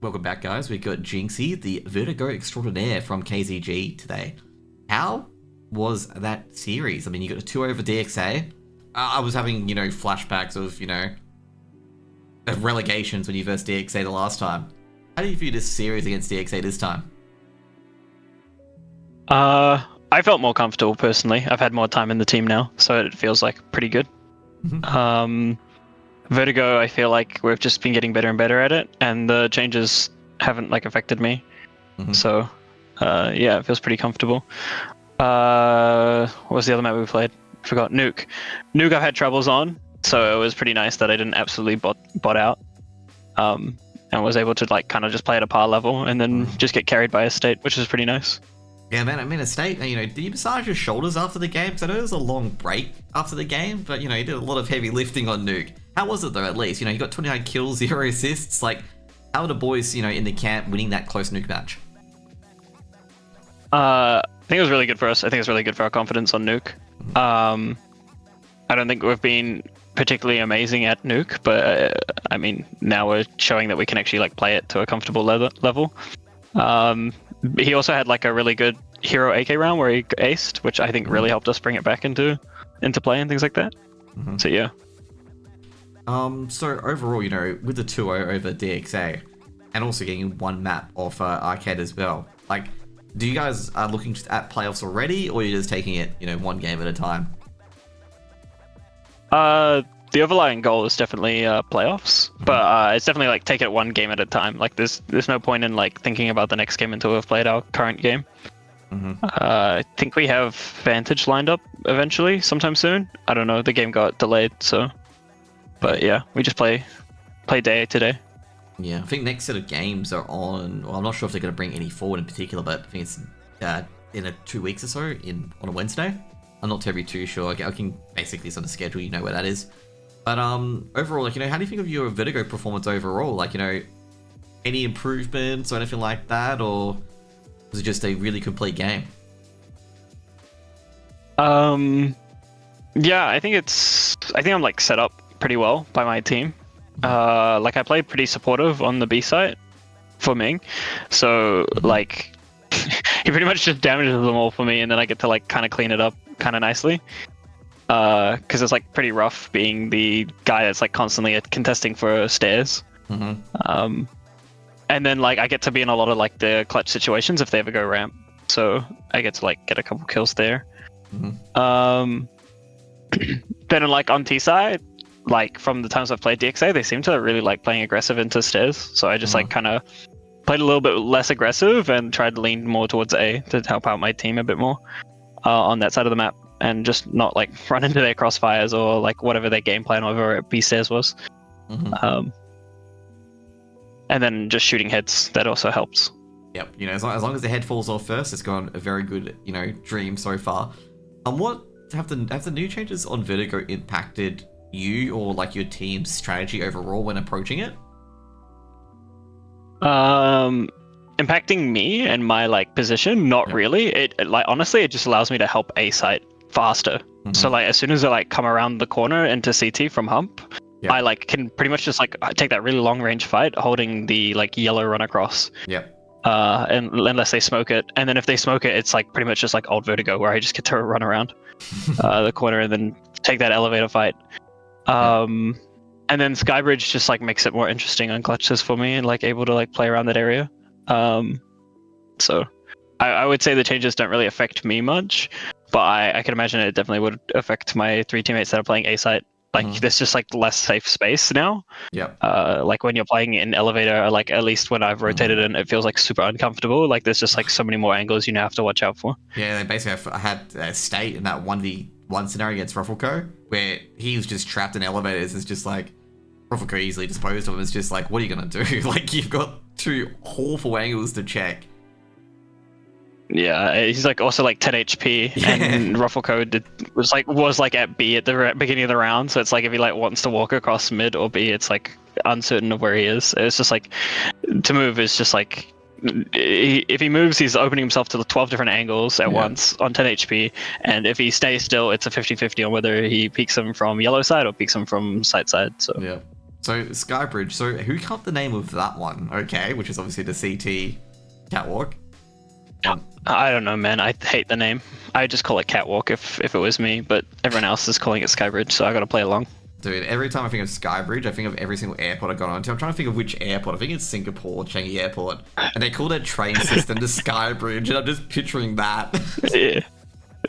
Welcome back, guys. We got Jinxie, the Vertigo extraordinaire from KZG today. How was that series? I mean, you got a 2 over DXA. I was having, flashbacks of, of relegations when you first DXA the last time. How do you view this series against DXA this time? I felt more comfortable personally. I've had more time in the team now, so it feels like pretty good. Vertigo, I feel like we've just been getting better and better at it, and the changes haven't affected me. So, yeah, it feels pretty comfortable. What was the other map we played? I forgot. Nuke. Nuke I've had troubles on, so it was pretty nice that I didn't absolutely bot out. And was able to kind of just play at a par level and then just get carried by Estate, which is pretty nice. Yeah, man, I mean, Estate, did you massage your shoulders after the game? Because I know there was a long break after the game, but, you did a lot of heavy lifting on Nuke. How was it, though, at least? You got 29 kills, 0 assists. How are the boys, in the camp winning that close Nuke match? I think it was really good for us. I think it's really good for our confidence on Nuke. I don't think we've been particularly amazing at Nuke, but, I mean, now we're showing that we can actually, play it to a comfortable level. He also had a really good hero AK round where he aced, which I think really helped us bring it back into play and things like that. So yeah. So overall, with the 2-0 over DXA, and also getting one map off Arcade as well, do you guys are looking at playoffs already, or are you just taking it, one game at a time? The overlying goal is definitely playoffs, but it's definitely take it one game at a time. There's no point in thinking about the next game until we've played our current game. I think we have Vantage lined up eventually, sometime soon. I don't know. The game got delayed, so. But yeah, we just play day today. Yeah, I think next set of games are on. Well, I'm not sure if they're going to bring any forward in particular, but I think it's in 2 weeks or so on a Wednesday. I'm not terribly too sure. I can basically, it's on the schedule. You know where that is. But overall, how do you think of your Vertigo performance overall? Any improvements or anything like that, or was it just a really complete game? Yeah, I think I'm set up pretty well by my team. I played pretty supportive on the B site for Ming, so he pretty much just damages them all for me, and then I get to kind of clean it up kind of nicely. Because it's pretty rough being the guy that's constantly contesting for stairs. And then I get to be in a lot of the clutch situations if they ever go ramp, so I get to get a couple kills there. Then on T side, from the times I've played DXA, they seem to really like playing aggressive into stairs, so I just kind of played a little bit less aggressive and tried to lean more towards A to help out my team a bit more on that side of the map, and just not run into their crossfires or whatever their game plan over at B stairs was. And then just shooting heads, that also helps. Yep, as long as the head falls off first, it's gone a very good dream so far. What have the new changes on Vertigo impacted you or your team's strategy overall when approaching it? Impacting me and my position, not really. It honestly, it just allows me to help A site faster. So as soon as I come around the corner into CT from hump, I can pretty much just take that really long range fight holding the yellow run across. And unless they smoke it, and then if they smoke it, it's pretty much just old Vertigo where I just get to run around the corner and then take that elevator fight. And then Skybridge just makes it more interesting on clutches for me and able to play around that area. So I would say the changes don't really affect me much, but I can imagine it definitely would affect my 3 teammates that are playing A site. There's just less safe space now. When you're playing in elevator, at least when I've rotated in, it feels super uncomfortable. There's just so many more angles you now have to watch out for. Yeah, basically I had State in that 1v1 scenario against Ruffleco, where he was just trapped in elevators. It's just Ruffleco easily disposed of him. It's just what are you gonna do? You've got 2 awful angles to check. Yeah, he's also 10 HP, and Ruffleco was at B at the beginning of the round. So it's if he wants to walk across mid or B, it's uncertain of where he is. It's just to move is just if he moves, he's opening himself to 12 different angles at once on 10 HP, and if he stays still, it's a 50-50 on whether he peeks him from yellow side or peeks him from side. So So Skybridge. So who cut the name of that one? Okay, which is obviously the CT catwalk. I don't know, man. I hate the name. I just call it Catwalk if it was me, but everyone else is calling it Skybridge, so I gotta play along. Dude, every time I think of Skybridge, I think of every single airport I've gone onto. I'm trying to think of which airport. I think it's Singapore, Changi Airport. And they call their train system the Skybridge, and I'm just picturing that.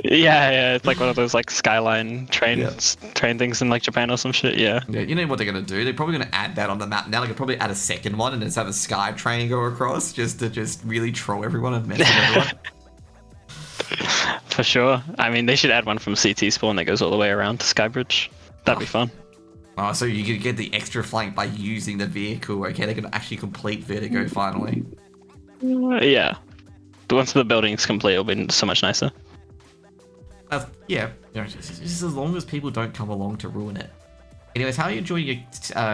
Yeah, it's like one of those like skyline train things in like Japan or some shit. Yeah. You know what they're gonna do? They're probably gonna add that on the map now. They could probably add a second one and just have a sky train go across, just to really troll everyone and mess with everyone. For sure. I mean, they should add one from CT spawn that goes all the way around to Skybridge. That'd be fun. Oh, so you could get the extra flank by using the vehicle. Okay, they can actually complete Vertigo finally. Yeah. Once the building's complete, it'll be so much nicer. Yeah, just as long as people don't come along to ruin it. Anyways, how are you enjoying your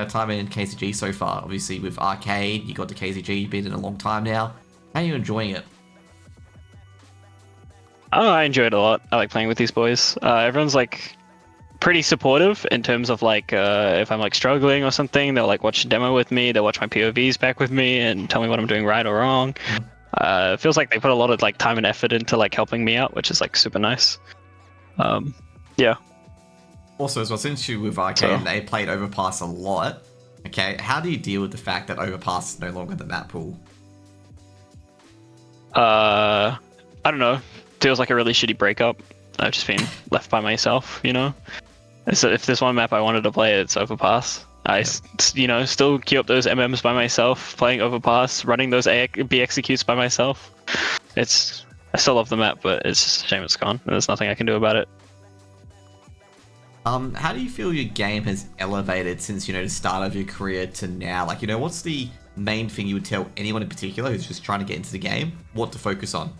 time in KZG so far? Obviously, with Arcade, you got to KZG, you've been in a long time now. How are you enjoying it? Oh, I enjoy it a lot. I like playing with these boys. Everyone's like pretty supportive in terms of like if I'm like struggling or something, they'll like watch a demo with me, they'll watch my POVs back with me and tell me what I'm doing right or wrong. It feels like they put a lot of like time and effort into like helping me out, which is like super nice. Yeah. Also, as well, since you with Arcade and they played Overpass a lot, okay, how do you deal with the fact that Overpass is no longer the map pool? I don't know. Feels like a really shitty breakup. I've just been left by myself, you know? So if there's one map I wanted to play, it's Overpass. I, still queue up those MMs by myself, playing Overpass, running those B executes by myself. I still love the map, but it's just a shame it's gone. There's nothing I can do about it. How do you feel your game has elevated since, the start of your career to now? Like, what's the main thing you would tell anyone in particular who's just trying to get into the game, what to focus on?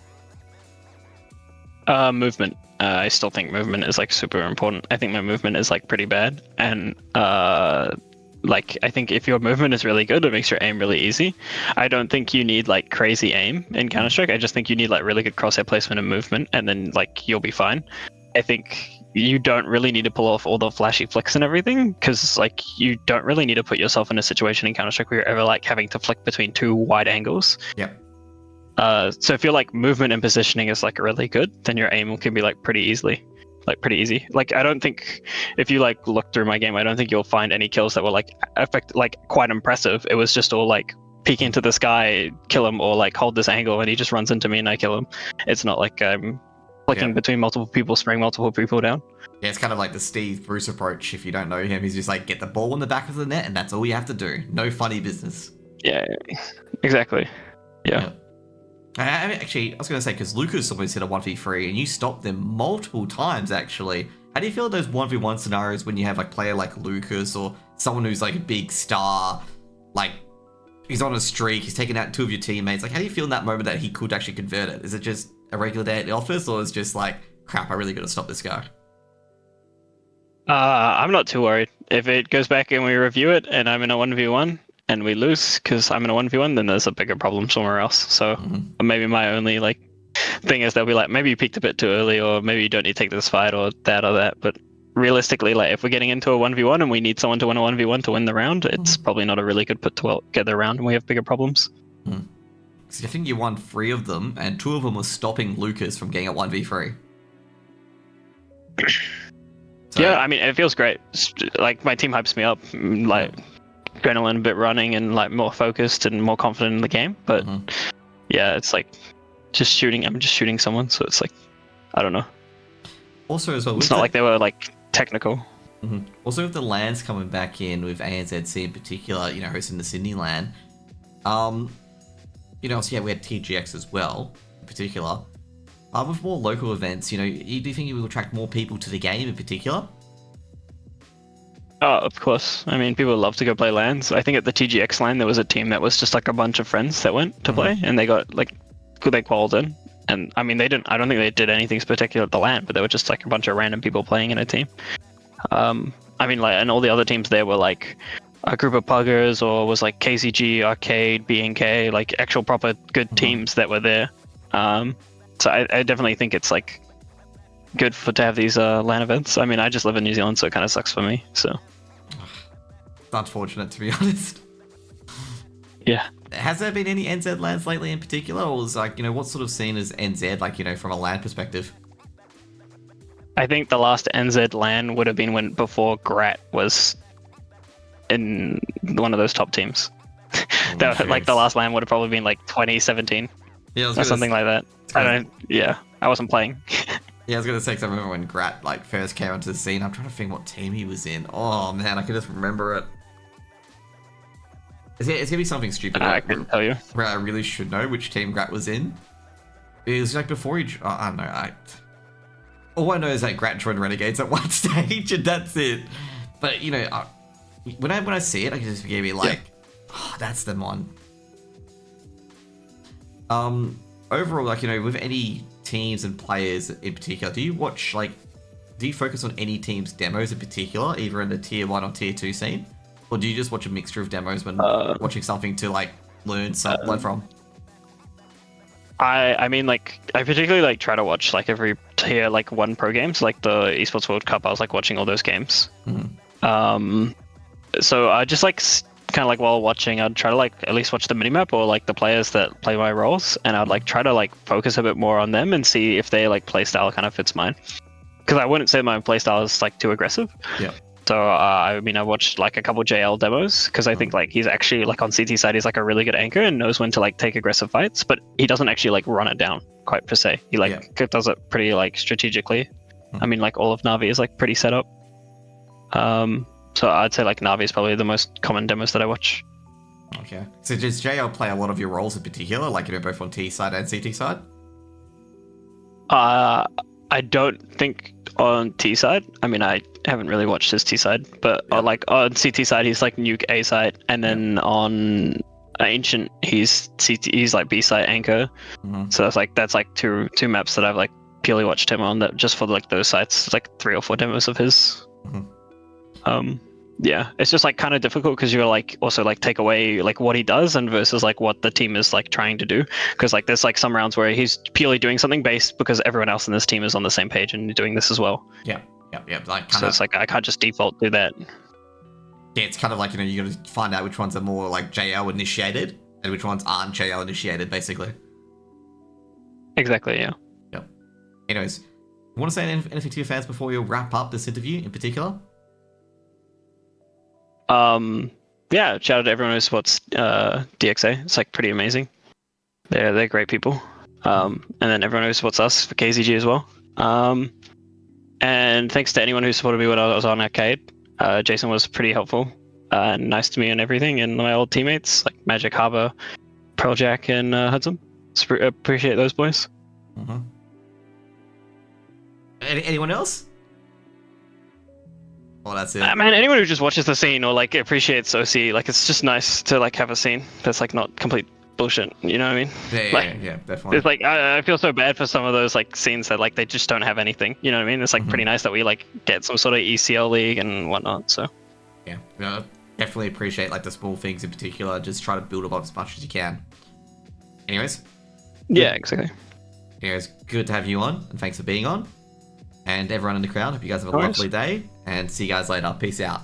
Movement. I still think movement is like super important. I think my movement is like pretty bad, and I think if your movement is really good, it makes your aim really easy. I don't think you need like crazy aim in Counter-Strike. I just think you need like really good crosshair placement and movement, and then like you'll be fine. I think you don't really need to pull off all the flashy flicks and everything, because like you don't really need to put yourself in a situation in Counter-Strike where you're ever like having to flick between two wide angles. Yep. So if your like movement and positioning is like really good, then your aim can be like pretty easy. Like I don't think if you like look through my game, I don't think you'll find any kills that were like quite impressive. It was just all like peek into the sky, kill him, or like hold this angle and he just runs into me and I kill him. It's not like I'm flicking between multiple people, spraying multiple people down. Yeah, it's kind of like the Steve Bruce approach. If you don't know him, he's just like get the ball in the back of the net and that's all you have to do. No funny business. Yeah, exactly. Yeah. I mean, actually, I was going to say, because Lucas almost hit a 1v3 and you stopped them multiple times, actually. How do you feel those 1v1 scenarios when you have a player like Lucas or someone who's like a big star, like he's on a streak, he's taking out two of your teammates? Like, how do you feel in that moment that he could actually convert it? Is it just a regular day at the office, or is it just like, crap, I really got to stop this guy? I'm not too worried. If it goes back and we review it and I'm in a 1v1, and we lose because I'm in a 1v1, then there's a bigger problem somewhere else. So maybe my only like thing is they'll be like, maybe you peaked a bit too early, or maybe you don't need to take this fight or that. But realistically, like if we're getting into a 1v1 and we need someone to win a 1v1 to win the round, it's probably not a really good put together round, and we have bigger problems. So I think you won 3 of them, and 2 of them were stopping Lucas from getting a 1v3. So, yeah, I mean, it feels great. Like my team hypes me up, like adrenaline a bit running and like more focused and more confident in the game. But yeah, it's like just shooting. I'm just shooting someone, so it's like I don't know. Also, as well, it's not like they were like technical. Also, with the LANs coming back in, with ANZC in particular, hosting the Sydney LAN. So yeah, we had TGX as well, in particular. With more local events, do you think you will attract more people to the game in particular? Oh, of course. I mean, people love to go play LANs. I think at the TGX LAN, there was a team that was just like a bunch of friends that went to play, and they got like, they qualified in. And I mean, I don't think they did anything spectacular at the LAN, but they were just like a bunch of random people playing in a team. I mean, like, and all the other teams there were like a group of puggers, or was like KZG, Arcade, BNK, like actual proper good teams that were there. So I definitely think it's like good to have these LAN events. I mean, I just live in New Zealand, so it kind of sucks for me. So unfortunate, to be honest. Yeah. Has there been any NZ lands lately in particular, or is like, what's sort of seen as NZ, like, from a land perspective? I think the last NZ LAN would have been before Grat was in one of those top teams. Like the last LAN would have probably been like 2017 or something like that. I wasn't playing. Yeah, I was gonna say, because I remember when Grat like first came onto the scene. I'm trying to think what team he was in. Oh man, I can just remember it. It's gonna be something stupid. I couldn't tell you. Where I really should know which team Grat was in. It was like before he. I don't know. All I know is that Grat joined Renegades at one stage, and that's it. But when I see it, I can just be like, oh, that's the one. Overall, like, with any teams and players in particular, do you focus on any team's demos in particular, either in the tier 1 or tier 2 scene? Or do you just watch a mixture of demos when watching something to like learn from? I mean, like, I particularly like try to watch like every tier like 1 pro games, like the Esports World Cup. I was like watching all those games. Mm-hmm. So I just like kind of like while watching, I'd try to like at least watch the minimap or like the players that play my roles, and I'd like try to like focus a bit more on them and see if they like playstyle kind of fits mine. Because I wouldn't say my playstyle is like too aggressive. Yeah. So I mean, I watched like a couple JL demos because I think like he's actually like on CT side, he's like a really good anchor and knows when to like take aggressive fights, but he doesn't actually like run it down quite per se. He does it pretty like strategically. I mean, like all of Na'Vi is like pretty set up. So I'd say like Na'Vi is probably the most common demos that I watch. Okay. So does JL play a lot of your roles in particular, like both on T side and CT side? I don't think on T side. I mean, I haven't really watched his T side, but like on CT side, he's like nuke A side, and then on Ancient, he's like B side anchor. Mm-hmm. So that's like two maps that I've like purely watched him on, that just for like those sites. It's like 3 or 4 demos of his. Mm-hmm. Yeah, it's just like kind of difficult because you're like also like take away like what he does and versus like what the team is like trying to do, because like there's like some rounds where he's purely doing something based because everyone else in this team is on the same page and doing this as well. Yeah. Like so it's like I can't just default do that. Yeah, it's kind of like you got to find out which ones are more like JL initiated and which ones aren't JL initiated, basically. Exactly. Yeah. Yep. Anyways, you want to say anything to your fans before we wrap up this interview in particular? Yeah, shout out to everyone who supports DXA. It's like pretty amazing. They're great people. And then everyone who supports us for KZG as well. And thanks to anyone who supported me when I was on Arcade. Jason was pretty helpful and nice to me and everything, and my old teammates like Magic Harbor, Pearljack, and Hudson. Appreciate those boys. Mm-hmm. Anyone else? Well, that's it. Man, anyone who just watches the scene or like appreciates OC, like it's just nice to like have a scene that's like not complete bullshit. You know what I mean? Yeah, definitely. It's like I feel so bad for some of those like scenes that like they just don't have anything. You know what I mean? It's like pretty nice that we like get some sort of ECL league and whatnot. So yeah, definitely appreciate like the small things in particular. Just try to build up as much as you can. Anyways. Yeah, exactly. Anyways, good to have you on, and thanks for being on. And everyone in the crowd, hope you guys have a lovely day, and see you guys later. Peace out.